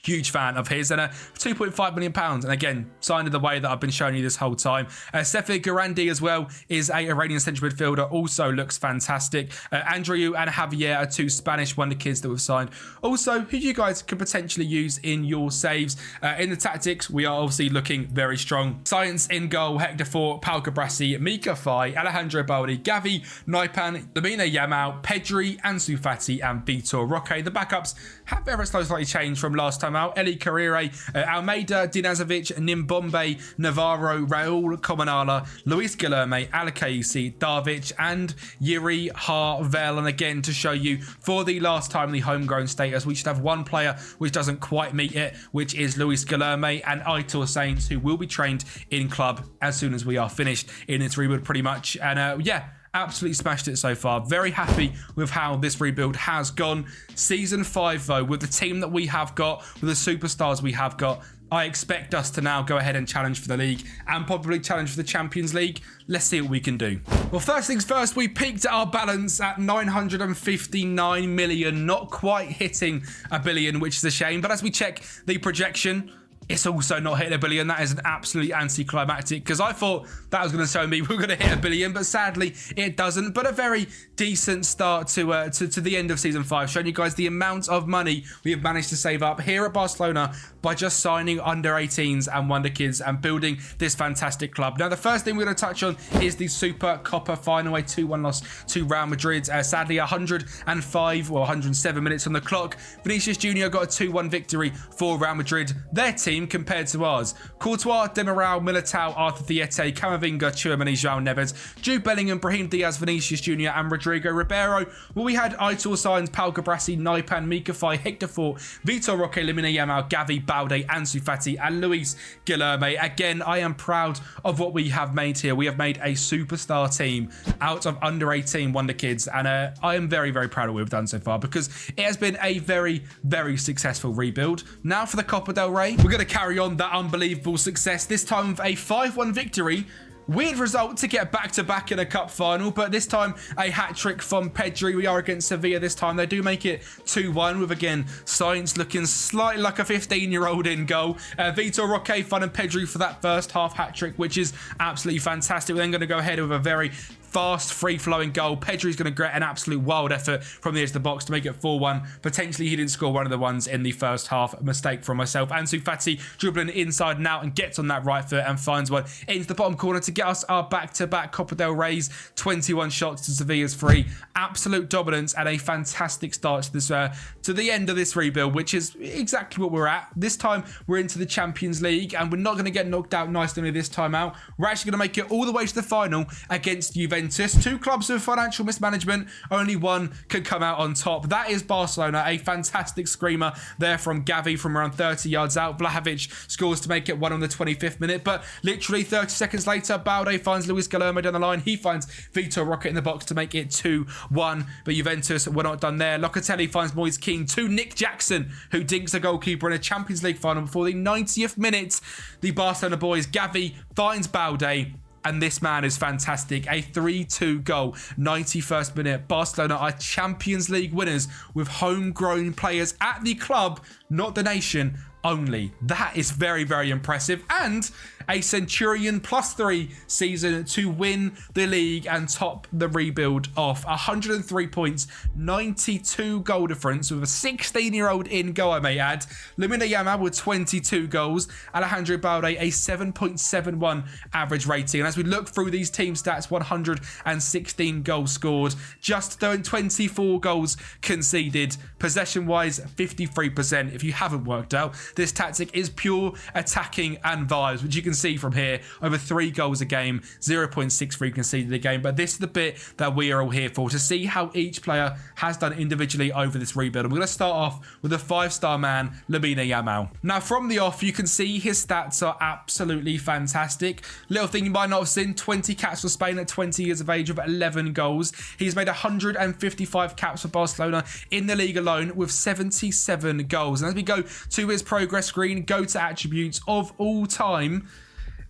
Huge fan of his, and £2.5 million. And again, signed in the way that I've been showing you this whole time. Sefi Garandi as well is a Iranian central midfielder, also looks fantastic. Andreu and Javier are 2 Spanish wonder kids that we've signed. Also, who you guys could potentially use in your saves. In the tactics, we are obviously looking very strong. Science in goal, Hector Fort, Pau Cabrasi, Mika Fai, Alejandro Baldi, Gavi, Naipan, Lamine Yamal, Pedri, Ansu Fati, and Vitor Roque. The backups have ever so slightly changed from last time out. Eli Carrere, Almeida, Dinazovic, Nimbombe, Navarro, Raul Comanala, Luis Guilherme, Alcaisi, Darvic, and Yuri Harvel. And again, to show you for the last time the homegrown status, we should have one player which doesn't quite meet it, which is Luis Guilherme and Aitor Saints, who will be trained in club as soon as we are finished in its rebuild pretty much. And yeah, absolutely smashed it so far. Very happy with how this rebuild has gone. Season 5 though, with the team that we have got, with the superstars we have got, I expect us to now go ahead and challenge for the league and probably challenge for the Champions League. Let's see what we can do. Well, first things first, we peaked our balance at 959 million, not quite hitting a billion, which is a shame. But as we check the projection, it's also not hitting a billion. That is an absolutely anticlimactic, because I thought that was going to show me we were going to hit a billion, but sadly it doesn't. But a very decent start to the end of season 5, showing you guys the amount of money we have managed to save up here at Barcelona by just signing under 18s and wonder kids and building this fantastic club. Now, the first thing we're going to touch on is the Super Copa final, a 2-1 loss to Real Madrid. Sadly, 107 minutes on the clock. Vinicius Jr. got a 2-1 victory for Real Madrid, their team, compared to ours. Courtois, Demiral, Militao, Arthur Theate, Camavinga, Tchouaméni, João Neves, Jude Bellingham, Brahim Diaz, Vinicius Jr. and Rodrigo Ribeiro. Well, we had Aitor Saints, Pau Cabrasi, Naipan, Mika Fai, Hector Fort, Vitor Roque, Lamine Yamal, Gavi, Balde, Ansu Fati and Luis Guilherme. Again, I am proud of what we have made here. We have made a superstar team out of under 18 wonder kids, and I am very, very proud of what we've done so far, because it has been a very, very successful rebuild. Now for the Copa del Rey, we're going to carry on that unbelievable success, this time with a 5-1 victory. Weird result to get back-to-back in a cup final, but this time a hat-trick from Pedri. We are against Sevilla this time. They do make it 2-1 with, again, Sainz looking slightly like a 15-year-old in goal. Vitor Roque, Fun and Pedri for that first half hat-trick, which is absolutely fantastic. We're then going to go ahead with a very fast, free-flowing goal. Pedri's going to get an absolute wild effort from the edge of the box to make it 4-1. Potentially, he didn't score one of the ones in the first half. A mistake from myself. Ansu Fati dribbling inside and out and gets on that right foot and finds one into the bottom corner to get us our back-to-back Copa del Rey's. 21 shots to Sevilla's 3. Absolute dominance and a fantastic start to this to the end of this rebuild, which is exactly what we're at. This time, we're into the Champions League, and we're not going to get knocked out nicely this time out. We're actually going to make it all the way to the final against Juventus Juventus. Two clubs with financial mismanagement, only one can come out on top. That is Barcelona. A fantastic screamer there from Gavi from around 30 yards out. Vlahovic scores to make it 1 on the 25th minute, but literally 30 seconds later, Balde finds Luis Guillermo down the line. He finds Vitor Roque in the box to make it 2-1, but Juventus were not done there. Locatelli finds Moise Kean to Nick Jackson, who dinks a goalkeeper in a Champions League final before the 90th minute. The Barcelona boys, Gavi finds Balde, and this man is fantastic. A 3-2 goal, 91st minute. Barcelona are Champions League winners with homegrown players at the club, not the nation only. That is very, very impressive. And a Centurion +3 season to win the league and top the rebuild off. 103 points, 92 goal difference with a 16-year-old in goal, I may add. Lamine Yamal with 22 goals. Alejandro Balde, a 7.71 average rating. And as we look through these team stats, 116 goals scored, just 24 goals conceded. Possession-wise, 53%. If you haven't worked out, this tactic is pure attacking and vibes, which you can see from here. Over 3 goals a game, 0.63 conceded a game. But this is the bit that we are all here for, to see how each player has done individually over this rebuild. And we're going to start off with a 5-star man, Lamine Yamal. Now, from the off, you can see his stats are absolutely fantastic. Little thing you might not have seen, 20 caps for Spain at 20 years of age with 11 goals. He's made 155 caps for Barcelona in the league alone with 77 goals. And as we go to his progress screen, go to attributes of all time,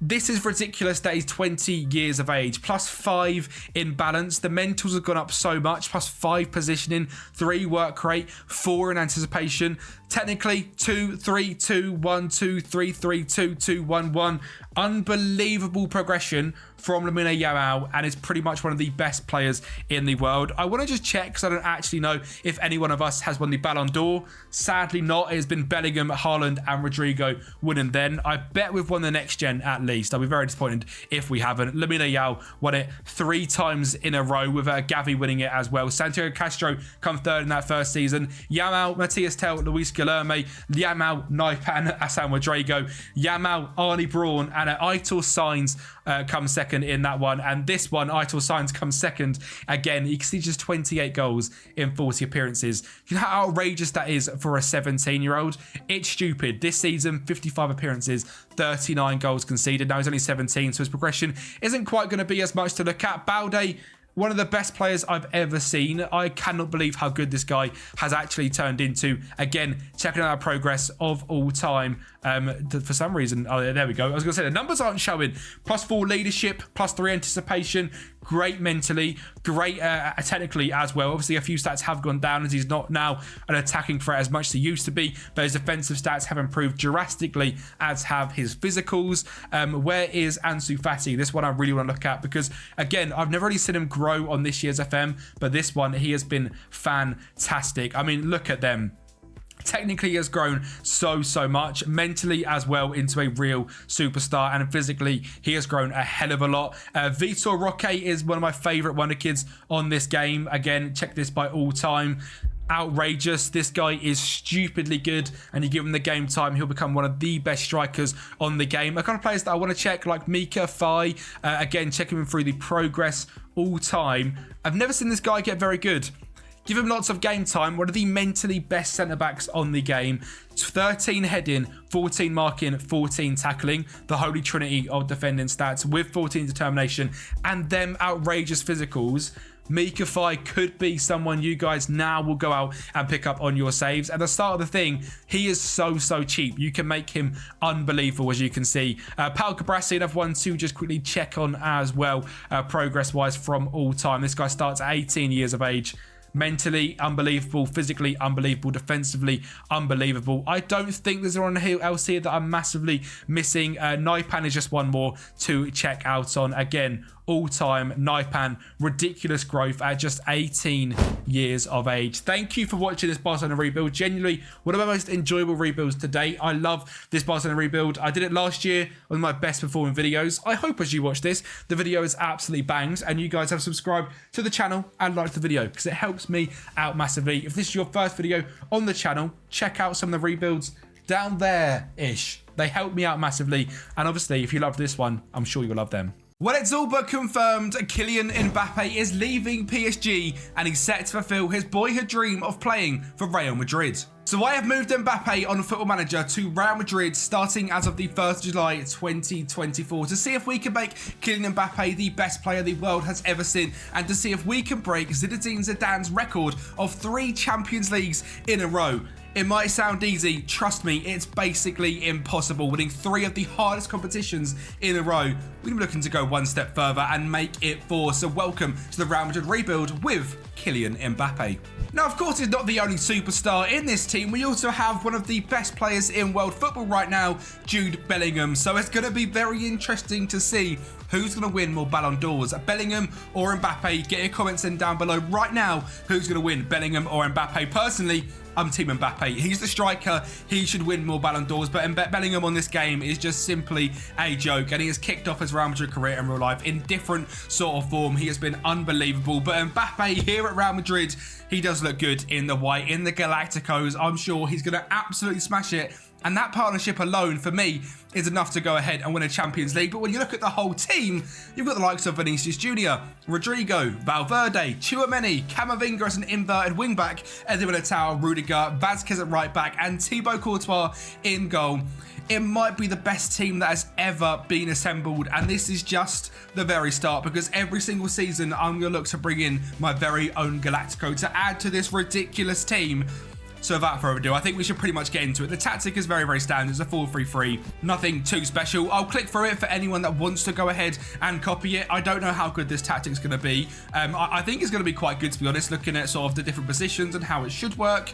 this is ridiculous that he's 20 years of age. +5 in balance. The mentals have gone up so much. +5 positioning, 3 work rate, 4 in anticipation. Technically, 2-3-2-1-2-3-3-2-2-1-1. Unbelievable progression from Lamine Yamal, and is pretty much one of the best players in the world. I want to just check, because I don't actually know if any one of us has won the Ballon d'Or. Sadly not. It has been Bellingham, Haaland and Rodrigo winning then. I bet we've won the next gen at least. I'll be very disappointed if we haven't. Lamine Yamal won it 3 times in a row, with Gavi winning it as well. Santiago Castro come 3rd in that first season. Yamal, Matthias Tell, Luis Guillermo, Yamal, Naipan, Hassan Rodrigo, Yamal, Arnie Braun and Aitor Sainz come 2nd in that one. And this one, Aitor Sainz comes 2nd. Again, he just 28 goals in 40 appearances. You know how outrageous that is for a 17-year-old? It's stupid. This season, 55 appearances, 39 goals conceded. Now he's only 17, so his progression isn't quite going to be as much to look at. Balde, one of the best players I've ever seen. I cannot believe how good this guy has actually turned into. Again, checking out our progress of all time. For some reason, oh, there we go. I was going to say the numbers aren't showing. +4 leadership, +3 anticipation. Great mentally, great technically as well. Obviously, a few stats have gone down as he's not now an attacking threat as much as he used to be, but his defensive stats have improved drastically, as have his physicals. Where is Ansu Fati? This one I really want to look at, because again, I've never really seen him grow on this year's FM, but this one, he has been fantastic. I mean, look at them. Technically, he has grown so much, mentally as well, into a real superstar, and physically he has grown a hell of a lot. Vitor Roque is one of my favorite wonder kids on this game. Again, check this by all time. Outrageous. This guy is stupidly good, and you give him the game time, he'll become one of the best strikers on the game. A couple of players that I want to check, like Mika Fai, again, checking him through the progress all time. I've never seen this guy get very good. Give him lots of game time. One of the mentally best centre-backs on the game. 13 heading, 14 marking, 14 tackling. The holy trinity of defending stats, with 14 determination and them outrageous physicals. Mika Fai could be someone you guys now will go out and pick up on your saves. At the start of the thing, he is so cheap. You can make him unbelievable, as you can see. Pau Cabrasi, another one to just quickly check on as well, progress-wise from all time. This guy starts at 18 years of age. Mentally unbelievable, physically unbelievable, defensively unbelievable. I don't think there's anyone else here that I'm massively missing. Naipan is just one more to check out on. Again, all-time Naipan, ridiculous growth at just 18 years of age. Thank you for watching this Barcelona rebuild. Genuinely one of my most enjoyable rebuilds to date. I love this Barcelona rebuild. I did it last year, one of my best performing videos. I hope as you watch this, the video is absolutely banged and you guys have subscribed to the channel and liked the video, because it helps me out massively. If this is your first video on the channel, check out some of the rebuilds down there-ish. They help me out massively, and obviously if you love this one, I'm sure you'll love them. Well, it's all but confirmed Kylian Mbappe is leaving PSG and he's set to fulfill his boyhood dream of playing for Real Madrid. So I have moved Mbappe on Football Manager to Real Madrid starting as of the 1st of July 2024 to see if we can make Kylian Mbappe the best player the world has ever seen and to see if we can break Zinedine Zidane's record of 3 Champions Leagues in a row. It might sound easy, trust me, it's basically impossible. Winning 3 of the hardest competitions in a row. We're looking to go one step further and make it 4. So welcome to the Real Madrid rebuild with Kylian Mbappe. Now, of course, he's not the only superstar in this team. We also have one of the best players in world football right now, Jude Bellingham. So it's going to be very interesting to see who's going to win more Ballon d'Ors, Bellingham or Mbappe. Get your comments in down below right now. Who's going to win, Bellingham or Mbappe? Personally, I'm Team Mbappe. He's the striker. He should win more Ballon d'Ors. But Bellingham on this game is just simply a joke. And he has kicked off his Real Madrid career in real life in different sort of form. He has been unbelievable. But Mbappe here at Real Madrid, he does look good in the white, in the Galacticos. I'm sure he's going to absolutely smash it. And that partnership alone, for me, is enough to go ahead and win a Champions League. But when you look at the whole team, you've got the likes of Vinicius Jr., Rodrigo, Valverde, Tchouaméni, Camavinga as an inverted wingback, Eder Militao, Rudiger, Vazquez at right back, and Thibaut Courtois in goal. It might be the best team that has ever been assembled, and this is just the very start, because every single season I'm going to look to bring in my very own Galactico to add to this ridiculous team. So without further ado, I think we should pretty much get into it. The tactic is very, very standard. It's a 4-3-3. Nothing too special. I'll click through it for anyone that wants to go ahead and copy it. I don't know how good this tactic is going to be. I think it's going to be quite good, to be honest, looking at sort of the different positions and how it should work.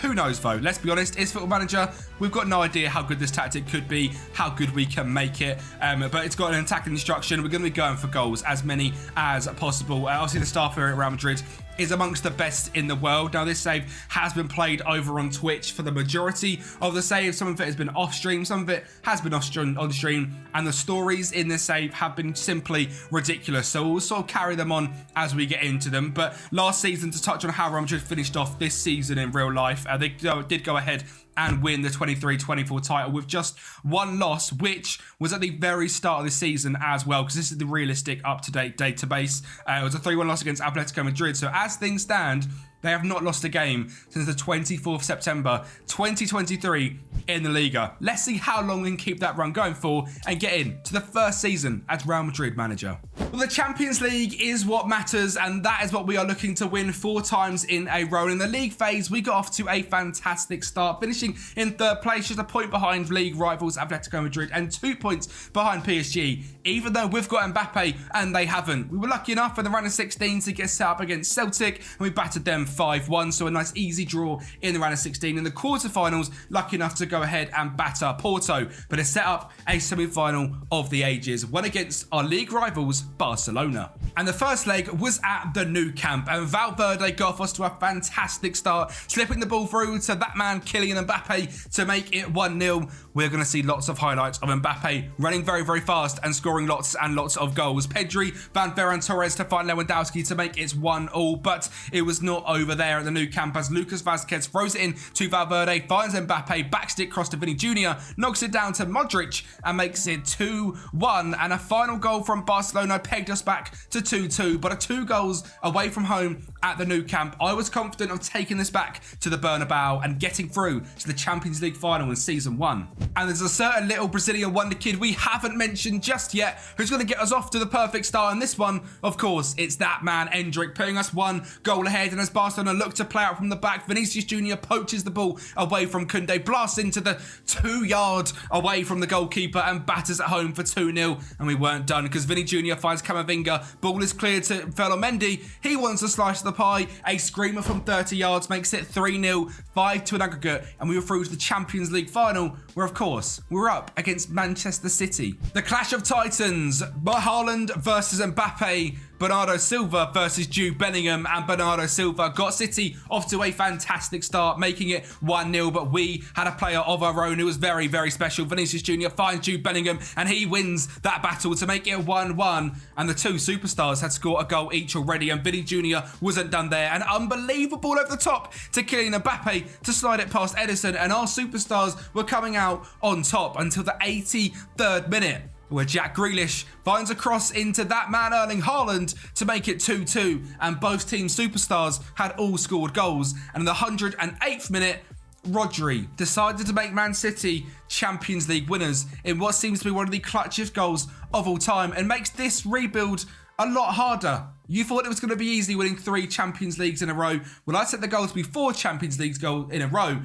Who knows, though? Let's be honest, it's Football Manager. We've got no idea how good this tactic could be, how good we can make it. But it's got an attacking instruction. We're going to be going for goals, as many as possible. Obviously, the staff here at Real Madrid is amongst the best in the world. Now, this save has been played over on Twitch for the majority of the save. Some of it has been off stream, some of it has been on stream, and the stories in this save have been simply ridiculous. So we'll sort of carry them on as we get into them. But last season, to touch on how Real Madrid finished off this season in real life, they did go ahead and win the 23-24 title with just one loss, which was at the very start of the season as well, because this is the realistic, up-to-date database. It was a 3-1 loss against Atletico Madrid. So as things stand, they have not lost a game since the 24th September 2023 in the Liga. Let's see how long we can keep that run going for and get into the first season as Real Madrid manager. Well, the Champions League is what matters, and that is what we are looking to win 4 times in a row. In the league phase, we got off to a fantastic start, finishing in 3rd place, just a point behind league rivals Atletico Madrid and 2 points behind PSG, even though we've got Mbappe and they haven't. We were lucky enough in the round of 16 to get set up against Celtic, and we battered them 5-1, so a nice easy draw in the round of 16. In the quarterfinals, lucky enough to go ahead and batter Porto, but it set up a semi-final of the ages, one against our league rivals Barcelona. And the first leg was at the Nou Camp, and Valverde got us to a fantastic start, slipping the ball through to that man Kylian Mbappe to make it 1-0. We're going to see lots of highlights of Mbappe running very, very fast and scoring lots and lots of goals. Pedri, Van Ferran Torres to find Lewandowski to make it 1-1, but it was not over there at the Nou Camp as Lucas Vazquez throws it in to Valverde, finds Mbappe, backstick cross to Vini Jr., knocks it down to Modric and makes it 2-1. And a final goal from Barcelona pegged us back to 2-2, but 2 goals away from home at the Nou Camp. I was confident of taking this back to the Bernabeu and getting through to the Champions League final in Season 1. And there's a certain little Brazilian wonder kid we haven't mentioned just yet who's going to get us off to the perfect start. And this one, of course, it's that man Endrick, putting us 1 goal ahead. And as Barcelona look to play out from the back, Vinicius Jr. poaches the ball away from Koundé, blasts into the 2-yard away from the goalkeeper and batters it home for 2-0. And we weren't done because Vini Jr. finds Camavinga. Ball is cleared to Ferland Mendy. He wants a slice of the pie. A screamer from 30 yards makes it 3-0, 5-2 in aggregate. And we were through to the Champions League final, where, of course, we were up against Manchester City. The clash of titans, Haaland versus Mbappe, Bernardo Silva versus Jude Bellingham, and Bernardo Silva got City off to a fantastic start, making it 1-0, but we had a player of our own who was very, very special. Vinicius Jr. finds Jude Bellingham, and he wins that battle to make it 1-1, and the 2 superstars had scored a goal each already, and Vini Jr. wasn't done there. An unbelievable over the top to Kylian Mbappe to slide it past Ederson, and our superstars were coming out on top until the 83rd minute. where Jack Grealish finds a cross into that man Erling Haaland to make it 2-2, and both team superstars had all scored goals. And in the 108th minute, Rodri decided to make Man City Champions League winners in what seems to be one of the clutchest goals of all time, and makes this rebuild a lot harder. You thought it was going to be easy winning 3 Champions Leagues in a row. Well, I set the goal to be 4 Champions Leagues goals in a row.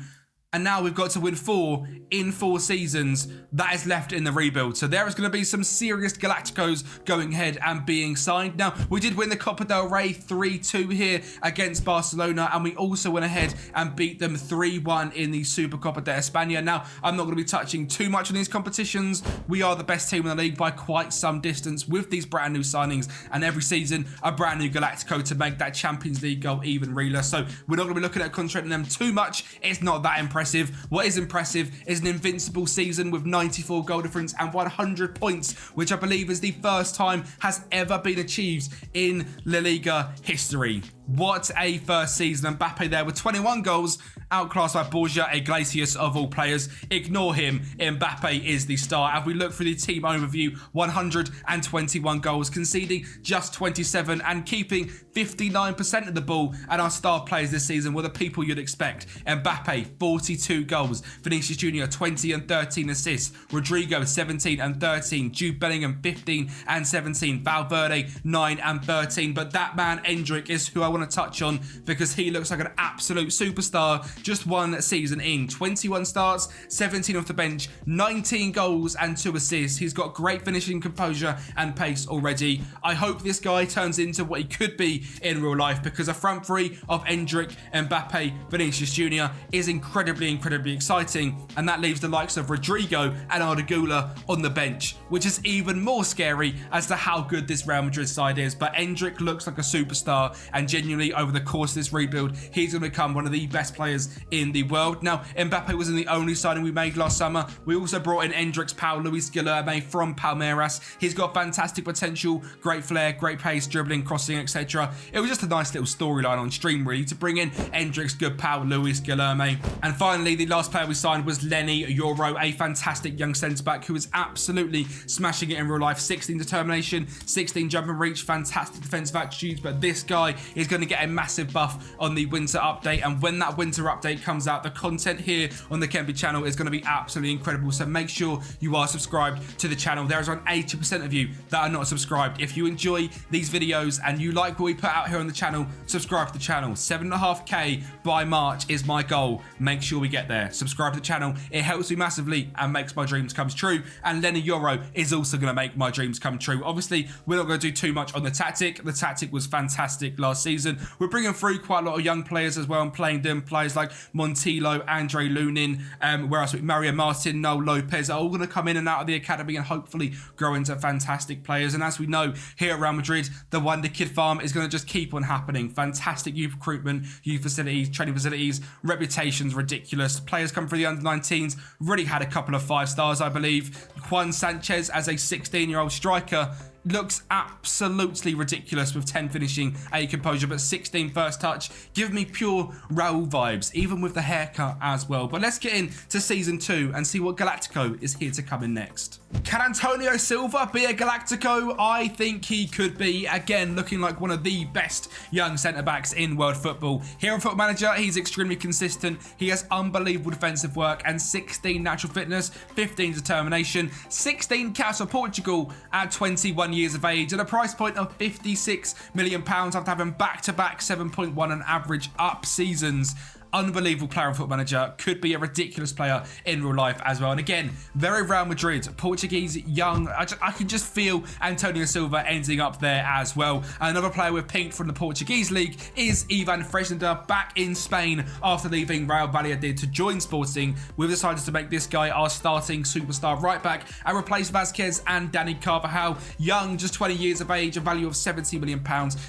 And now we've got to win 4 in 4 seasons. That is left in the rebuild. So there is going to be some serious Galacticos going ahead and being signed. Now, we did win the Copa del Rey 3-2 here against Barcelona. And we also went ahead and beat them 3-1 in the Supercopa de España. Now, I'm not going to be touching too much on these competitions. We are the best team in the league by quite some distance with these brand new signings. And every season, a brand new Galactico to make that Champions League goal even realer. So we're not going to be looking at concentrating them too much. It's not that impressive. What is impressive is an invincible season with 94 goal difference and 100 points, which I believe is the first time has ever been achieved in La Liga history. What a first season. Mbappe there with 21 goals, outclassed by Borja Iglesias of all players. Ignore him. Mbappe is the star. As we look through the team overview, 121 goals, conceding just 27 and keeping 59% of the ball. And our star players this season were the people you'd expect. Mbappe, 42 goals. Vinicius Jr., 20 and 13 assists. Rodrigo, 17 and 13. Jude Bellingham, 15 and 17. Valverde, 9 and 13. But that man, Endrick, is who I want to touch on because he looks like an absolute superstar. Just one season in, 21 starts, 17 off the bench, 19 goals and 2 assists. He's got great finishing composure and pace already. I hope this guy turns into what he could be in real life, because a front three of Endrick, Mbappe, Vinicius Jr. is incredibly exciting, and that leaves the likes of Rodrigo and Arda Güler on the bench, which is even more scary as to how good this Real Madrid side is. But Endrick looks like a superstar, and genuinely over the course of this rebuild, he's going to become one of the best players in the world. Now, Mbappe wasn't the only signing we made last summer. We also brought in Endrick's pal, Luis Guilherme from Palmeiras. He's got fantastic potential, great flair, great pace, dribbling, crossing, etc. It was just a nice little storyline on stream, really, to bring in Endrick's good pal, Luis Guilherme. And finally, the last player we signed was Leny Yoro, a fantastic young centre-back who is absolutely smashing it in real life. 16 determination, 16 jump and reach, fantastic defensive attitudes. But this guy is going to get a massive buff on the winter update, and when that winter update comes out, the content here on the Kempi channel is going to be absolutely incredible. So make sure you are subscribed to the channel. There is around 80% of you that are not subscribed. If you enjoy these videos and you like what we put out here on the channel, subscribe to the channel. 7.5k by March is my goal. Make sure we get there. Subscribe to the channel. It helps me massively and makes my dreams come true. And Leny Yoro is also going to make my dreams come true. Obviously, we're not going to do too much on the tactic. The tactic was fantastic last season. We're bringing through quite a lot of young players as well and playing them. Players like Montilo, Andre Lunin, whereas Mario Martin, Noel Lopez are all going to come in and out of the academy and hopefully grow into fantastic players. And as we know, here at Real Madrid, the Wonder Kid Farm is going to just keep on happening. Fantastic youth recruitment, youth facilities, training facilities, reputations ridiculous. Players come through the under-19s, really had a couple of 5 stars, I believe. Juan Sanchez as a 16-year-old striker looks absolutely ridiculous with 10 finishing, 8 composure, but 16 first touch. Give me pure Raul vibes, even with the haircut as well. But let's get into Season 2 and see what Galactico is here to come in next. Can Antonio Silva be a Galactico? I think he could be. Again, looking like one of the best young centre-backs in world football. Here on Football Manager, he's extremely consistent. He has unbelievable defensive work and 16 natural fitness, 15 determination, 16 caps for Portugal at 21 years of age at a price point of £56 million after having back-to-back 7.1 and average up seasons. Unbelievable player on Football Manager, could be a ridiculous player in real life as well. And again, very Real Madrid, Portuguese, young. I can just feel Antonio Silva ending up there as well. Another player with pink from the Portuguese league is Ivan Fresneda, back in Spain after leaving Real Valladolid to join Sporting. We've decided to make this guy our starting superstar right back and replace Vasquez and Dani Carvajal. Young, just 20 years of age, a value of £70 million,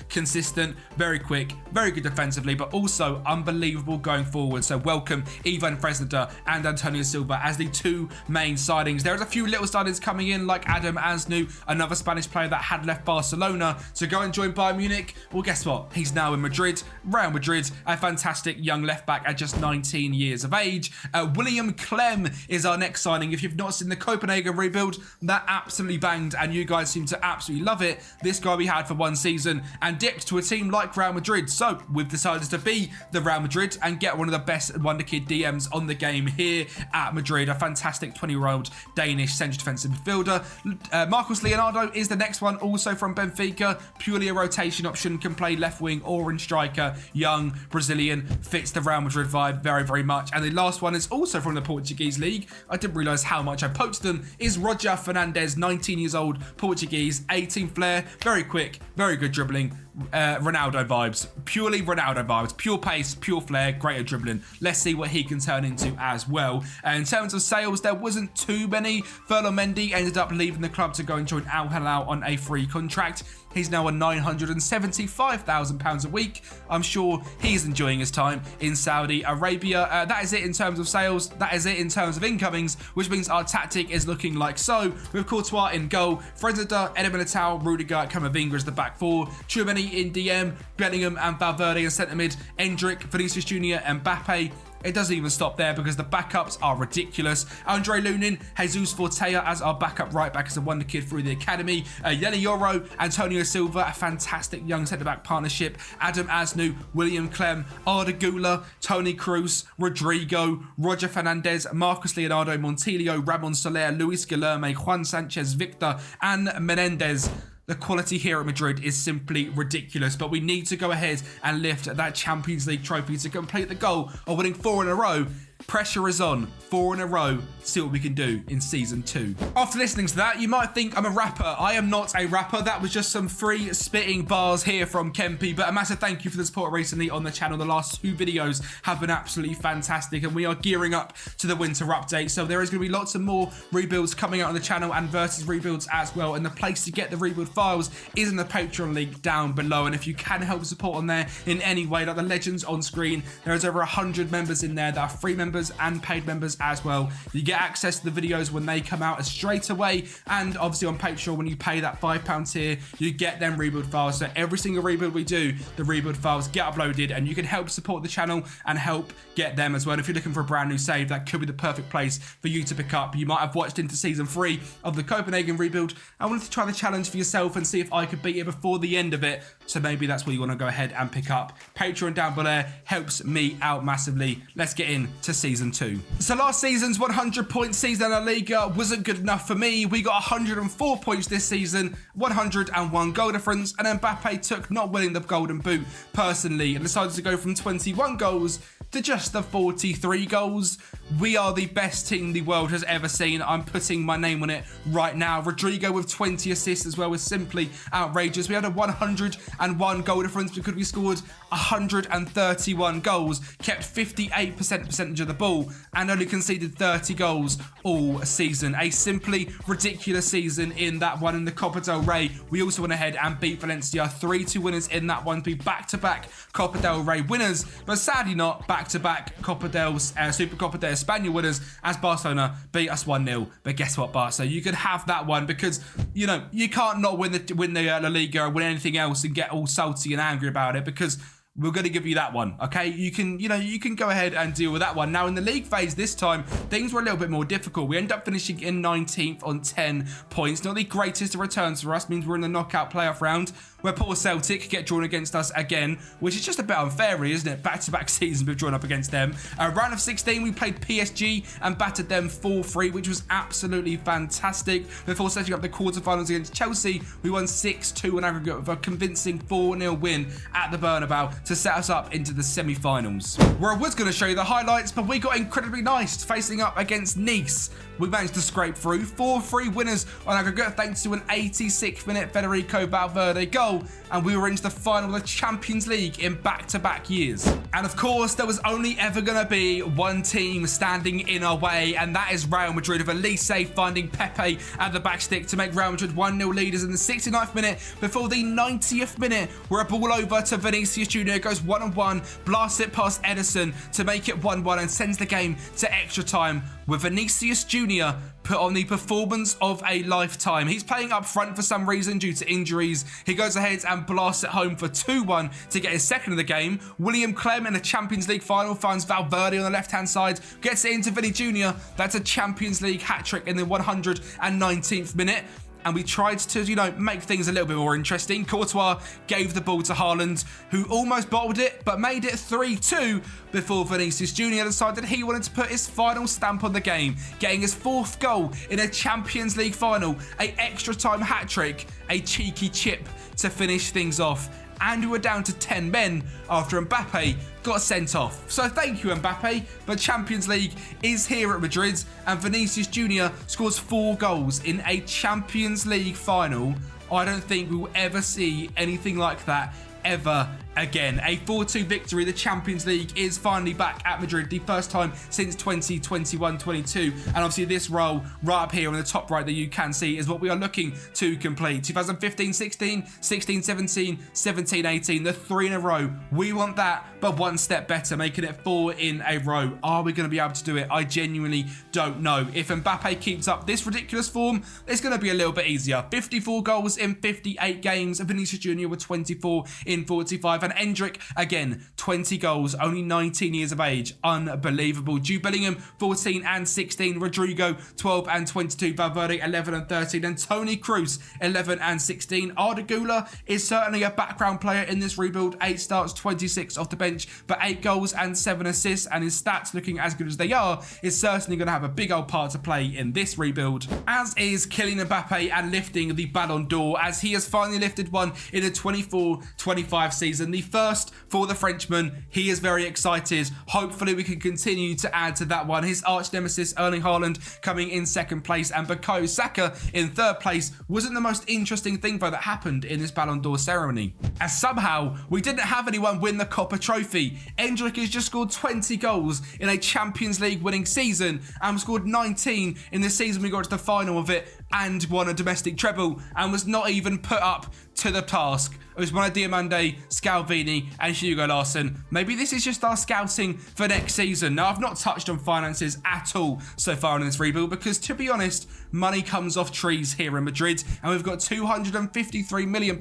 consistent, very quick, very good defensively, but also unbelievable going forward. So welcome Ivan Fresneda and Antonio Silva as the two main signings. There's a few little signings coming in, like Adam Asnu, another Spanish player that had left Barcelona to go and join Bayern Munich. Well, guess what? He's now in Madrid, Real Madrid, a fantastic young left back at just 19 years of age. William Clem is our next signing. If you've not seen the Copenhagen rebuild, that absolutely banged and you guys seem to absolutely love it. This guy we had for one season and dipped to a team like Real Madrid. So we've decided to be the Real Madrid and get one of the best Wonder Kid DMs on the game here at Madrid. A fantastic 20-year-old Danish central defensive midfielder. Marcos Leonardo is the next one, also from Benfica. Purely a rotation option, can play left wing or in striker. Young, Brazilian, fits the Real Madrid vibe very, very much. And the last one is also from the Portuguese league. I didn't realise how much I poached them. Is Roger Fernandes, 19 years old, Portuguese, 18 flair, very quick, very good dribbling. Ronaldo vibes, purely Ronaldo vibes, pure pace, pure flair, great at dribbling. Let's see what he can turn into as well. In terms of sales, there wasn't too many. Ferland Mendy ended up leaving the club to go and join Al Hilal on a free contract. He's now on £975,000 a week. I'm sure he's enjoying his time in Saudi Arabia. That is it in terms of sales. That is it in terms of incomings, which means our tactic is looking like so. With Courtois in goal, Fresneda, Eder Militao, Rudiger, Camavinga as the back four, Tchouameni in DM, Bellingham and Valverde in centre mid, Endrick, Vinicius Jr. and Mbappe. It doesn't even stop there because the backups are ridiculous. Andre Lunin, Jesus Fortea as our backup right back as a wonder kid through the academy. Yeli Yoro, Antonio Silva, a fantastic young centre-back partnership. Adam Asnu, William Clem, Arda Güler, Toni Kroos, Rodrigo, Roger Fernandes, Marcos Leonardo, Montilio, Ramon Soler, Luis Guilherme, Juan Sanchez, Victor and Menendez. The quality here at Madrid is simply ridiculous, but we need to go ahead and lift that Champions League trophy to complete the goal of winning 4 in a row. Pressure is on, 4 in a row, see what we can do in season 2. After listening to that, you might think I'm a rapper. I am not a rapper. That was just some free spitting bars here from Kempi, but a massive thank you for the support recently on the channel. The last 2 videos have been absolutely fantastic, and we are gearing up to the winter update, so there is going to be lots of more rebuilds coming out on the channel and versus rebuilds as well, and the place to get the rebuild files is in the Patreon link down below, and if you can help support on there in any way, like the legends on screen, there is over 100 members in there that are free members and paid members as well. You get access to the videos when they come out straight away, and obviously on Patreon, when you pay that £5 tier, you get them rebuild files. So every single rebuild we do, the rebuild files get uploaded, and you can help support the channel and help get them as well. And if you're looking for a brand new save, that could be the perfect place for you to pick up. You might have watched into season 3 of the Copenhagen rebuild. I wanted to try the challenge for yourself and see if I could beat it before the end of it. So maybe that's what you want to go ahead and pick up. Patreon down below helps me out massively. Let's get into season 2. So last season's 100-point season in La Liga wasn't good enough for me. We got 104 points this season, 101 goal difference, and Mbappe took not winning the Golden Boot personally and decided to go from 21 goals to just the 43 goals. We are the best team the world has ever seen. I'm putting my name on it right now. Rodrigo with 20 assists as well was simply outrageous. We had a 101 goal difference because we scored 131 goals, kept 58% percentage of the ball, and only conceded 30 goals all season. A simply ridiculous season in that one. In the Copa del Rey, we also went ahead and beat Valencia. 3-2 winners in that one, to be back-to-back Copa del Rey winners, but sadly not back-to-back Copa del Super Copa de España winners, as Barcelona beat us 1-0. But guess what, Barca? You can have that one because, you know, you can't not win the La Liga or win anything else and get all salty and angry about it, because we're going to give you that one, okay? You can go ahead and deal with that one. Now, in the league phase this time, things were a little bit more difficult. We end up finishing in 19th on 10 points. Not the greatest of returns for us, means we're in the knockout playoff round, where poor Celtic get drawn against us again, which is just a bit unfair, really, isn't it? Back-to-back seasons we've drawn up against them. Round of 16, we played PSG and battered them 4-3, which was absolutely fantastic. Before setting up the quarterfinals against Chelsea, we won 6-2 on aggregate with a convincing 4-0 win at the Bernabeu to set us up into the semi-finals, where I was going to show you the highlights, but we got incredibly nice facing up against Nice. We managed to scrape through, 4-3 winners on aggregate thanks to an 86th minute Federico Valverde goal, and we were into the final of the Champions League in back-to-back years. And of course, there was only ever going to be one team standing in our way, and that is Real Madrid, with Elise finding Pepe at the back stick to make Real Madrid 1-0 leaders in the 69th minute before the 90th minute, where a ball over to Vinicius Jr. Jr. goes 1-on-1, blasts it past Edison to make it 1-1 and sends the game to extra time with Vinicius Jr. put on the performance of a lifetime. He's playing up front for some reason due to injuries. He goes ahead and blasts it home for 2-1 to get his second of the game. William Clem in a Champions League final finds Valverde on the left-hand side, gets it into Vinny Jr. That's a Champions League hat-trick in the 119th minute. And we tried to, make things a little bit more interesting. Courtois gave the ball to Haaland, who almost bottled it, but made it 3-2 before Vinicius Jr. decided he wanted to put his final stamp on the game, getting his 4th goal in a Champions League final, a extra time hat-trick, a cheeky chip to finish things off. And we were down to 10 men after Mbappe got sent off. So thank you, Mbappe, but Champions League is here at Madrid, and Vinicius Jr. scores 4 goals in a Champions League final. I don't think we will ever see anything like that ever again. A 4-2 victory. The Champions League is finally back at Madrid, the first time since 2021-22. And obviously this role right up here on the top right that you can see is what we are looking to complete. 2015-16, 16-17, 17-18, the 3 in a row. We want that, but one step better, making it 4 in a row. Are we going to be able to do it? I genuinely don't know. If Mbappe keeps up this ridiculous form, it's going to be a little bit easier. 54 goals in 58 games. Vinicius Jr. with 24 in 45. And Endrick, again, 20 goals, only 19 years of age. Unbelievable. Jude Bellingham, 14 and 16. Rodrigo, 12 and 22. Valverde, 11 and 13. And Toni Kroos, 11 and 16. Arda Güler is certainly a background player in this rebuild. 8 starts, 26 off the bench, but 8 goals and 7 assists. And his stats looking as good as they are, is certainly going to have a big old part to play in this rebuild. As is Kylian Mbappe and lifting the Ballon d'Or, as he has finally lifted one in the 24-25 season. The first for the Frenchman. He is very excited. Hopefully we can continue to add to that one. His arch nemesis Erling Haaland coming in 2nd place, and Bukayo Saka in 3rd place. Wasn't the most interesting thing though that happened in this Ballon d'Or ceremony, as somehow we didn't have anyone win the Coppa Trophy. Endrick has just scored 20 goals in a Champions League winning season, and scored 19 in the season we got to the final of it and won a domestic treble, and was not even put up to the task. It was one of Diomande, Scalvini and Hugo Larsson. Maybe this is just our scouting for next season. Now, I've not touched on finances at all so far in this rebuild because, to be honest, money comes off trees here in Madrid, and we've got £253 million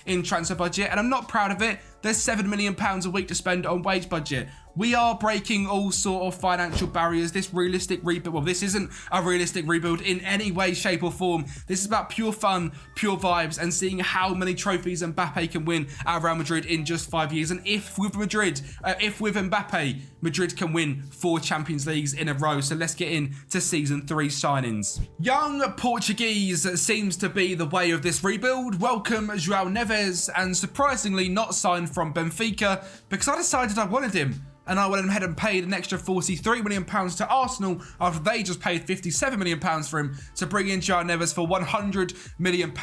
in transfer budget, and I'm not proud of it. There's £7 million a week to spend on wage budget. We are breaking all sort of financial barriers. This realistic rebuild, well, this isn't a realistic rebuild in any way, shape or form. This is about pure fun, pure vibes, and seeing how many trophies Mbappe can win at Real Madrid in just 5 years. And if with Mbappe, Madrid can win 4 Champions Leagues in a row. So let's get into season 3 signings. Young Portuguese seems to be the way of this rebuild. Welcome João Neves, and surprisingly not signed from Benfica because I decided I wanted him. And I went ahead and paid an extra £43 million to Arsenal after they just paid £57 million for him to bring in João Neves for £100 million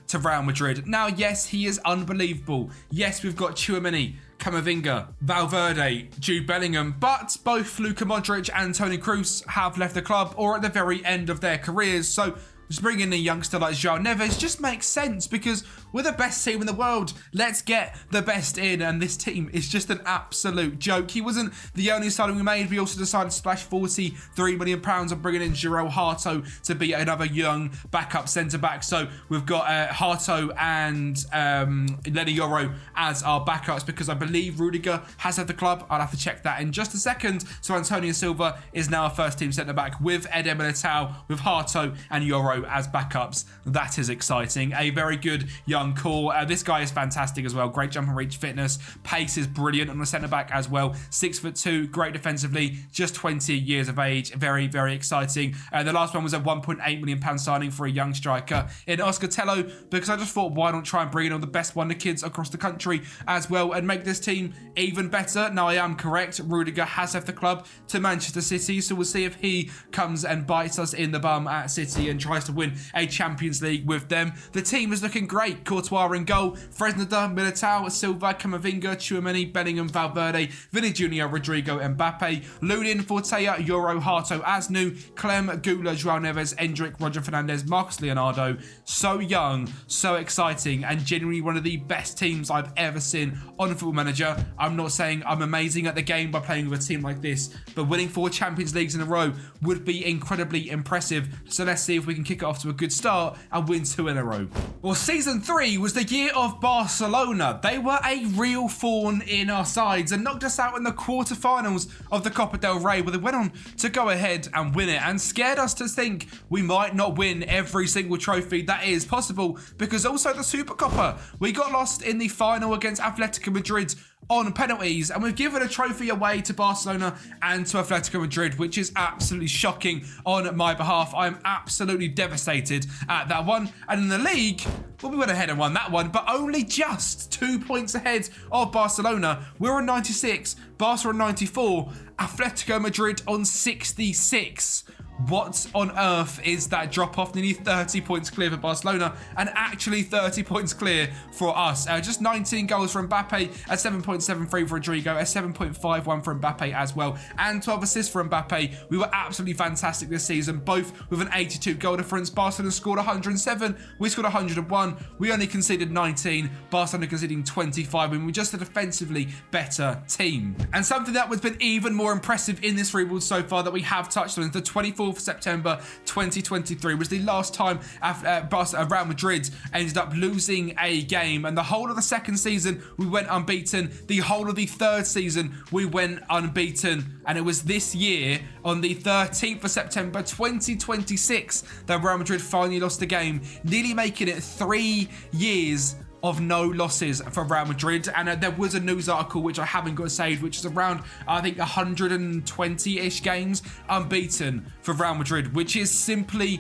to Real Madrid. Now, yes, he is unbelievable. Yes, we've got Tchouaméni, Camavinga, Valverde, Jude Bellingham, but both Luka Modric and Toni Kroos have left the club or at the very end of their careers. So just bringing in a youngster like João Neves just makes sense because we're the best team in the world. Let's get the best in, and this team is just an absolute joke. He wasn't the only signing we made. We also decided to splash £43 million on bringing in Giro Harto to be another young backup centre-back. So we've got Harto and Lenny Yoro as our backups because I believe Rudiger has left the club. I'll have to check that in just a second. So Antonio Silva is now a first-team centre-back with Eder Militao, with Harto and Yoro as backups. That is exciting. A very good young core. This guy is fantastic as well. Great jump and reach fitness. Pace is brilliant on the centre back as well. 6'2", great defensively. Just 20 years of age. Very, very exciting. The last one was a £1.8 million signing for a young striker in Oscar Tello because I just thought, why not try and bring in all the best wonder kids across the country as well and make this team even better. Now, I am correct. Rudiger has left the club to Manchester City, so we'll see if he comes and bites us in the bum at City and tries tries to win a Champions League with them. The team is looking great. Courtois in goal, Fresneda, Militao, Silva, Camavinga, Tchouaméni, Bellingham, Valverde, Vini Jr., Rodrigo, Mbappe, Lunin, Fortea, Euro, Hato, Asnu, Clem, Gula, Joao Neves, Endrick, Roger Fernandez, Marcus Leonardo. So young, so exciting, and genuinely one of the best teams I've ever seen on Football Manager. I'm not saying I'm amazing at the game by playing with a team like this, but winning 4 Champions Leagues in a row would be incredibly impressive. So let's see if we can kick it off to a good start and win 2 in a row. Well, season 3 was the year of Barcelona. They were a real thorn in our sides and knocked us out in the quarterfinals of the Copa del Rey, where they went on to go ahead and win it and scared us to think we might not win every single trophy that is possible, because also the Supercopa, we got lost in the final against Atletico Madrid on penalties, and we've given a trophy away to Barcelona and to Atletico Madrid, which is absolutely shocking on my behalf. I'm absolutely devastated at that one. And in the league, well, we went ahead and won that one, but only just 2 points ahead of Barcelona. We're on 96, Barca on 94, Atletico Madrid on 66. What on earth is that drop off? Nearly 30 points clear for Barcelona and actually 30 points clear for us. Just 19 goals for Mbappe, a 7.73 for Rodrigo, a 7.51 for Mbappe as well, and 12 assists for Mbappe. We were absolutely fantastic this season, both with an 82 goal difference. Barcelona scored 107, we scored 101. We only conceded 19, Barcelona conceding 25, and we're just a defensively better team. And something that has been even more impressive in this rebuild so far that we have touched on is the 24th September 2023 was the last time Real Madrid ended up losing a game, and the whole of the second season we went unbeaten. The whole of the third season we went unbeaten, and it was this year on the 13th of September 2026 that Real Madrid finally lost a game, nearly making it 3 years of no losses for Real Madrid. And there was a news article which I haven't got saved, which is around, I think, 120-ish games unbeaten for Real Madrid, which is simply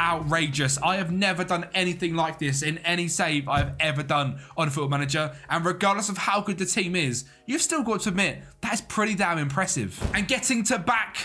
outrageous. I have never done anything like this in any save I've ever done on Football Manager, and regardless of how good the team is, you've still got to admit that's pretty damn impressive. And getting to back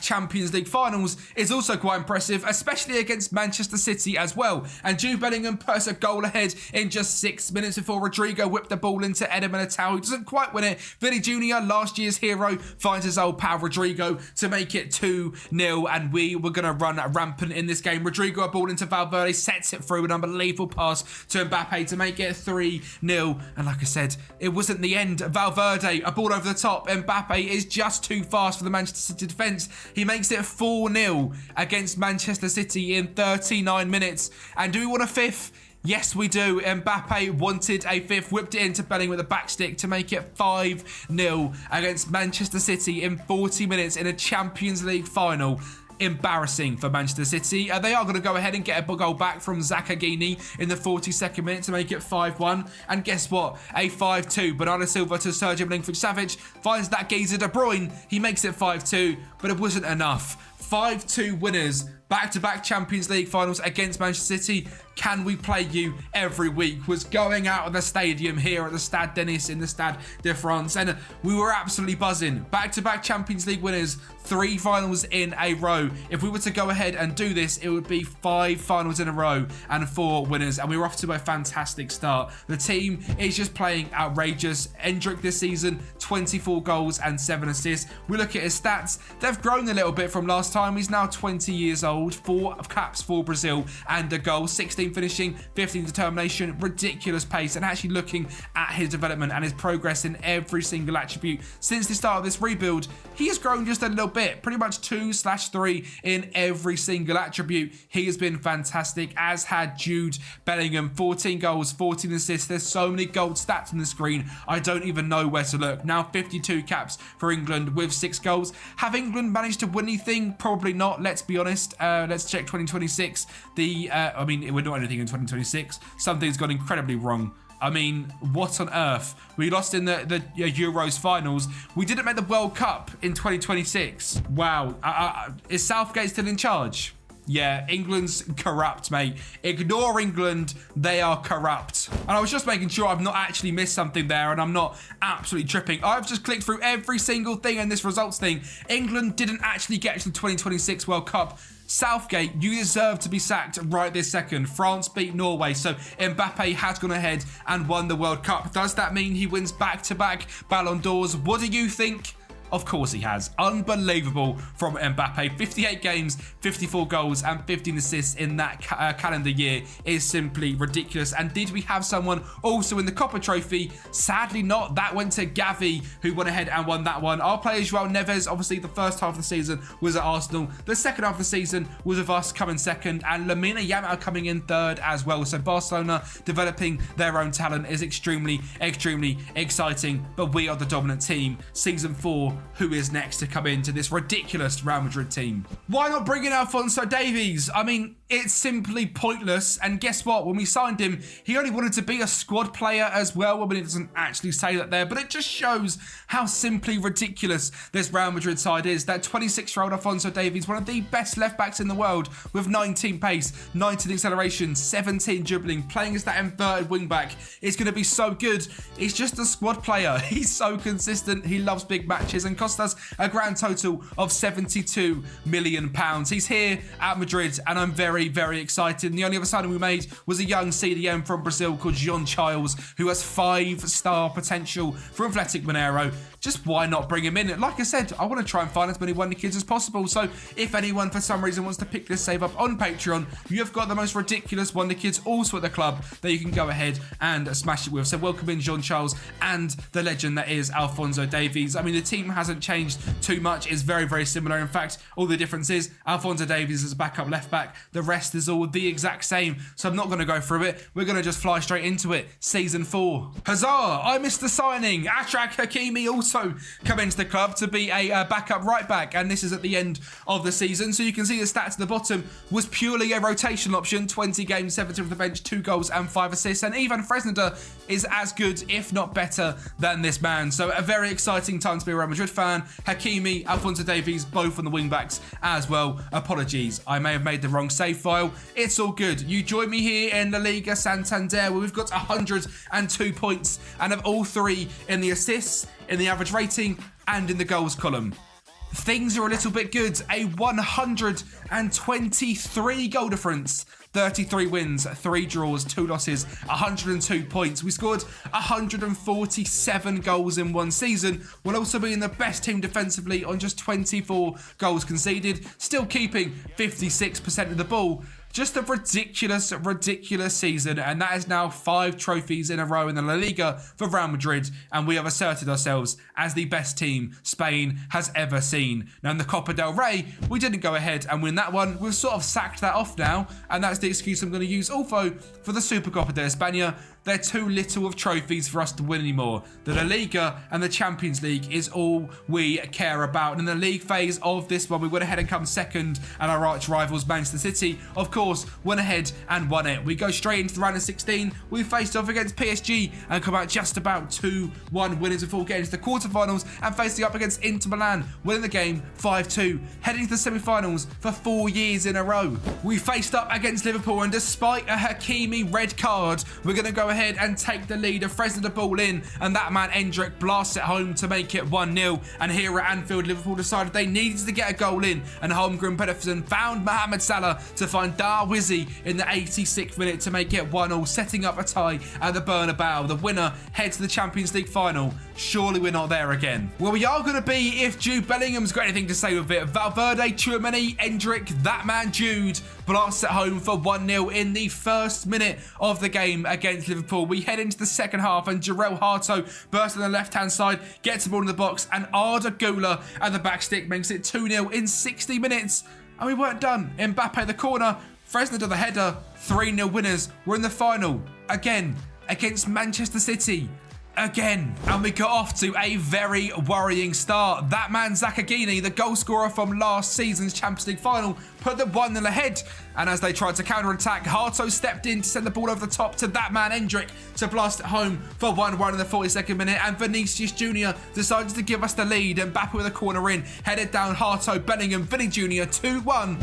Champions League finals is also quite impressive, especially against Manchester City as well. And Jude Bellingham puts a goal ahead in just 6 minutes before Rodrigo whipped the ball into Eder Militao, who doesn't quite win it. Vini Jr., last year's hero, finds his old pal Rodrigo to make it 2-0, and we were going to run rampant in this game. Rodrigo, a ball into Valverde, sets it through, an unbelievable pass to Mbappe to make it 3-0. And like I said, it wasn't the end. Valverde, a ball over the top. Mbappe is just too fast for the Manchester City defence. He makes it 4-0 against Manchester City in 39 minutes. And do we want a fifth? Yes, we do. Mbappe wanted a fifth, whipped it into Bellingham with a back stick to make it 5-0 against Manchester City in 40 minutes in a Champions League final. Embarrassing for Manchester City. They are going to go ahead and get a goal back from Zakagini in the 42nd minute to make it 5-1. And guess what? A 5-2. Bernardo Silva to Sergio Milinkovic-Savic finds that geezer De Bruyne. He makes it 5-2, but it wasn't enough. 5-2 winners, back-to-back Champions League finals against Manchester City. Can we play you every week? Was going out of the stadium here at the Stade Denis in the Stade de France, and we were absolutely buzzing. Back-to-back Champions League winners, 3 finals in a row. If we were to go ahead and do this, it would be 5 finals in a row and 4 winners, and we were off to a fantastic start. The team is just playing outrageous. Endrick this season, 24 goals and 7 assists. We look at his stats, they've grown a little bit from last time. He's now 20 years old, 4 caps for Brazil and a goal, 16 finishing, 15 determination, ridiculous pace, and actually looking at his development and his progress in every single attribute since the start of this rebuild, he has grown just a little bit, pretty much 2/3 in every single attribute. He has been fantastic, as had Jude Bellingham. 14 goals, 14 assists. There's so many gold stats on the screen, I don't even know where to look. Now 52 caps for England with 6 goals. Have England managed to win anything? Probably not, let's be honest. Let's check 2026. We're not anything in 2026. Something's gone incredibly wrong. I mean, what on earth? We lost in the Euros finals. We didn't make the World Cup in 2026. Wow. Is Southgate still in charge? Yeah, England's corrupt, mate. Ignore England, they are corrupt. And I was just making sure I've not actually missed something there and I'm not absolutely tripping. I've just clicked through every single thing in this results thing. England didn't actually get to the 2026 World Cup. Southgate, you deserve to be sacked right this second. France beat Norway, so Mbappe has gone ahead and won the World Cup. Does that mean he wins back-to-back Ballon d'Ors? What do you think? Of course he has. Unbelievable from Mbappe. 58 games, 54 goals and 15 assists in that calendar year is simply ridiculous. And did we have someone also in the Copa Trophy? Sadly not. That went to Gavi, who went ahead and won that one. Our player João Neves, obviously the first half of the season was at Arsenal. The second half of the season was with us coming second, and Lamine Yamal coming in third as well. So Barcelona developing their own talent is extremely exciting. But we are the dominant team. Season 4, who is next to come into this ridiculous Real Madrid team? Why not bring in Alphonso Davies? I mean, it's simply pointless. And guess what? When we signed him, he only wanted to be a squad player as well. I mean, it doesn't actually say that there, but it just shows how simply ridiculous this Real Madrid side is. That 26-year-old Alphonso Davies, one of the best left-backs in the world, with 19 pace, 19 acceleration, 17 dribbling, playing as that inverted wing-back, is going to be so good. He's just a squad player. He's so consistent. He loves big matches and cost us a grand total of £72 million. He's here at Madrid, and I'm very excited. And the only other signing we made was a young CDM from Brazil called Jean Charles, who has 5-star potential from Athletic Mineiro. Just why not bring him in? Like I said, I want to try and find as many Wonder Kids as possible. So if anyone for some reason wants to pick this save up on Patreon, you've got the most ridiculous Wonder Kids also at the club that you can go ahead and smash it with. So welcome in Jean Charles and the legend that is Alphonso Davies. I mean, the team hasn't changed too much. It's very similar. In fact, all the difference is Alphonso Davies is a backup left back. The rest is all the exact same. So I'm not going to go through it. We're going to just fly straight into it. Season 4. Huzzah! I missed the signing. Achraf Hakimi also come into the club to be a backup right back, and this is at the end of the season. So you can see the stats at the bottom was purely a rotation option. 20 games, 17 off the bench, 2 goals and 5 assists. And even Fresneda is as good, if not better, than this man. So a very exciting time to be a Real Madrid fan. Hakimi, Alphonso Davies, both on the wing backs as well. Apologies, I may have made the wrong save file. It's all good. You join me here in La Liga Santander, where we've got 102 points and have all 3 in the assists, in the average rating, and in the goals column. Things are a little bit good. A 123 goal difference. 33 wins, 3 draws, 2 losses, 102 points. We scored 147 goals in one season, while also being the best team defensively on just 24 goals conceded, still keeping 56% of the ball. Just a ridiculous season, and that is now 5 trophies in a row in the La Liga for Real Madrid, and we have asserted ourselves as the best team Spain has ever seen. Now in the Copa del Rey, we didn't go ahead and win that one. We've sort of sacked that off now, and that's the excuse I'm going to use also for the Supercopa de España. They're too little of trophies for us to win anymore. The La Liga and the Champions League is all we care about. And in the league phase of this one, we went ahead and come second, and our arch rivals Manchester City, of course, went ahead and won it. We go straight into the round of 16. We faced off against PSG and come out just about 2-1 winners before getting to the quarterfinals and facing up against Inter Milan, winning the game 5-2, heading to the semi-finals for 4 years in a row. We faced up against Liverpool, and despite a Hakimi red card, we're going to go ahead and take the lead. Fresneda the ball in, and that man Endrick blasts it home to make it 1-0. And here at Anfield, Liverpool decided they needed to get a goal in, and Holmgren Pedersen found Mohamed Salah to find Darwizi in the 86th minute to make it 1-1, setting up a tie at the Bernabeu. The winner heads to the Champions League final. Surely we're not there again. Well, we are going to be if Jude Bellingham's got anything to say with it. Valverde, Tchouaméni, Endrick, that man Jude blasts it home for 1-0 in the first minute of the game against Liverpool. We head into the second half, and Jarell Harto bursts on the left-hand side, gets the ball in the box, and Arda Güler at the back stick makes it 2-0 in 60 minutes. And we weren't done. Mbappe the corner, Fresneda the header, 3-0 winners. We're in the final again against Manchester City. Again, and we got off to a very worrying start. That man Zakagini, the goal scorer from last season's Champions League final, put them 1-0 ahead, and as they tried to counter-attack, Harto stepped in to send the ball over the top to that man Endrick to blast it home for 1-1 in the 42nd minute, and Vinicius Jr. decided to give us the lead, and Mbappe with a corner in, headed down Harto, Bellingham, Vinny Jr. 2-1.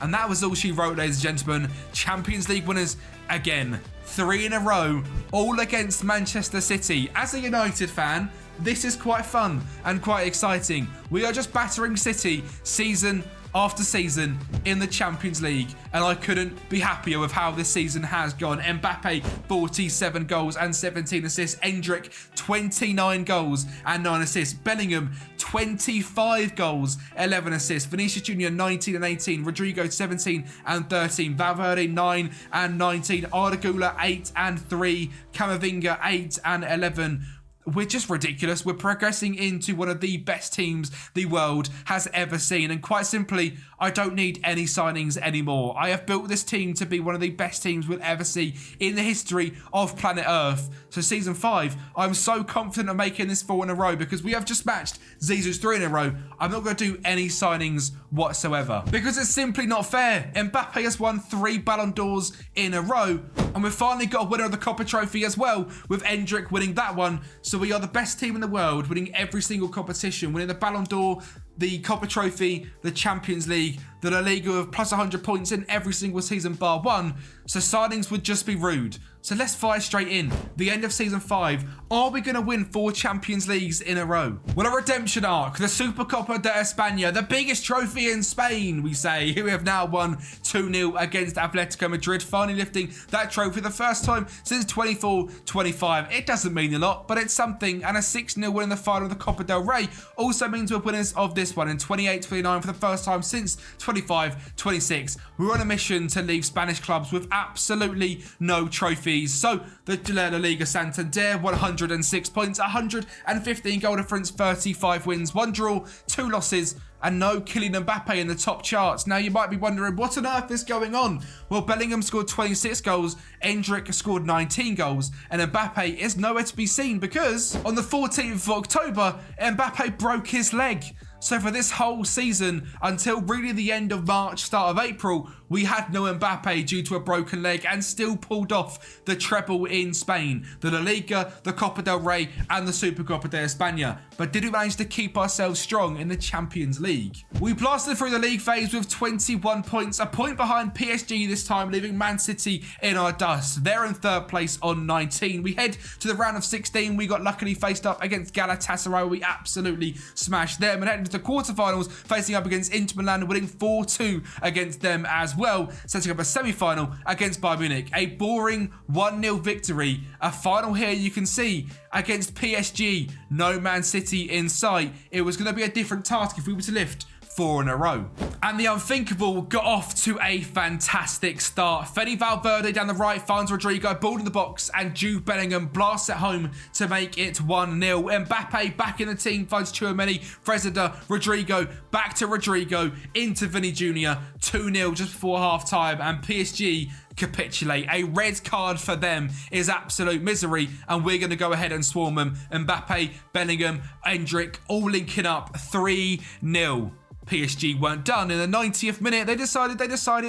And that was all she wrote, ladies and gentlemen. Champions League winners again. 3 in a row, all against Manchester City. As a United fan, this is quite fun and quite exciting. We are just battering City season after season in the Champions League, and I couldn't be happier with how this season has gone. Mbappe, 47 goals and 17 assists. Endrick, 29 goals and 9 assists. Bellingham, 25 goals, 11 assists. Vinicius Jr., 19 and 18. Rodrigo, 17 and 13. Valverde, 9 and 19. Arda 8 and 3. Camavinga, 8 and 11. We're just ridiculous. We're progressing into one of the best teams the world has ever seen. And quite simply, I don't need any signings anymore. I have built this team to be one of the best teams we'll ever see in the history of planet Earth. So season 5, I'm so confident of making this 4 in a row because we have just matched Zizou's 3 in a row. I'm not going to do any signings whatsoever because it's simply not fair. Mbappe has won 3 Ballon d'Ors in a row, and we've finally got a winner of the Copa Trophy as well, with Endrick winning that one. So we are the best team in the world, winning every single competition, winning the Ballon d'Or, the Copa Trophy, the Champions League, the La Liga with plus 100 points in every single season bar one. So signings would just be rude. So let's fire straight in. The end of season 5. Are we going to win 4 Champions Leagues in a row? Well, a redemption arc. The Supercopa de España, the biggest trophy in Spain, we say. We have now won 2-0 against Atletico Madrid, finally lifting that trophy the first time since 24-25. It doesn't mean a lot, but it's something. And a 6-0 win in the final of the Copa del Rey also means we're winners of this one in 28-29 for the first time since 25-26. We're on a mission to leave Spanish clubs with absolutely no trophies. So the La Liga Santander, 106 points, 115 goal difference, 35 wins, 1 draw, 2 losses, and no Kylian Mbappe in the top charts. Now you might be wondering, what on earth is going on? Well, Bellingham scored 26 goals, Endrick scored 19 goals, and Mbappe is nowhere to be seen because on the 14th of October, Mbappe broke his leg. So for this whole season, until really the end of March, start of April, we had no Mbappe due to a broken leg and still pulled off the treble in Spain. The La Liga, the Copa del Rey and the Supercopa de España. But did we manage to keep ourselves strong in the Champions League? We blasted through the league phase with 21 points, a point behind PSG this time, leaving Man City in our dust. They're in 3rd place on 19. We head to the round of 16. We got luckily faced up against Galatasaray. We absolutely smashed them and headed to the quarterfinals, facing up against Inter Milan, winning 4-2 against them as well, setting up a semi-final against Bayern Munich. A boring 1-0 victory. A final here you can see against PSG. No Man City in sight. It was going to be a different task if we were to lift 4 in a row. And the unthinkable got off to a fantastic start. Fede Valverde down the right finds Rodrigo, ball in the box, and Jude Bellingham blasts it home to make it 1-0. Mbappe back in the team finds Tchouaméni, Fresida, Rodrigo, back to Rodrigo, into Vinny Jr. 2-0 just before half time, and PSG capitulate. A red card for them is absolute misery, and we're going to go ahead and swarm them. Mbappe, Bellingham, Endrick all linking up 3-0. PSG weren't done. In the 90th minute, they decided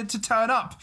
to turn up.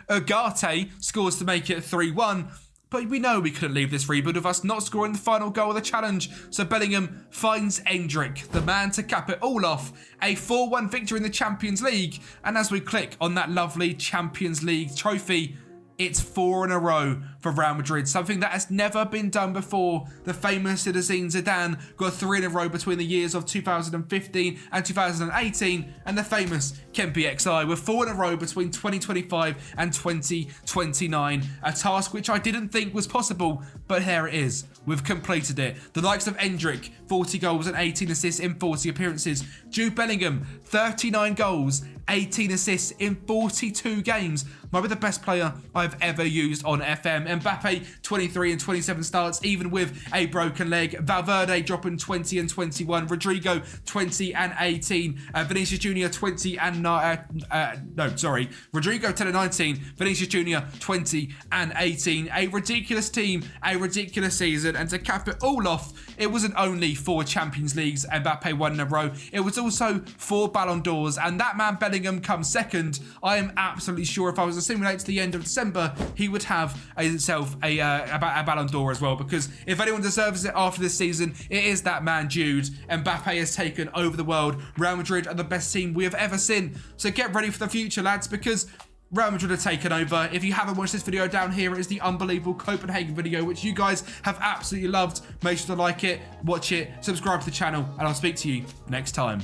Ugarte scores to make it 3-1. But we know we couldn't leave this reboot of us not scoring the final goal of the challenge. So Bellingham finds Endrick, the man to cap it all off. A 4-1 victory in the Champions League. And as we click on that lovely Champions League trophy, it's 4 in a row for Real Madrid, something that has never been done before. The famous Zinedine Zidane got 3 in a row between the years of 2015 and 2018, and the famous Kempi XI with 4 in a row between 2025 and 2029. A task which I didn't think was possible, but here it is. We've completed it. The likes of Endrick, 40 goals and 18 assists in 40 appearances. Jude Bellingham, 39 goals, 18 assists in 42 games. Might be the best player I've ever used on FM. Mbappe, 23 and 27 starts, even with a broken leg. Valverde dropping 20 and 21. Rodrigo, 20 and 18. Vinicius Jr., 20 and... Rodrigo, 10 and 19. Vinicius Jr., 20 and 18. A ridiculous team, a ridiculous season. And to cap it all off, it wasn't only 4 Champions Leagues Mbappe won in a row. It was also 4 Ballon d'Ors. And that man Bellingham comes second. I am absolutely sure if I was to simulate to the end of December, he would have himself a Ballon d'Or as well, because if anyone deserves it after this season, it is that man Jude. Mbappe has taken over the world. Real Madrid are the best team we have ever seen. So get ready for the future, lads, because Real Madrid have taken over. If you haven't watched this video down here, it is the unbelievable Copenhagen video, which you guys have absolutely loved. Make sure to like it, watch it, subscribe to the channel, and I'll speak to you next time.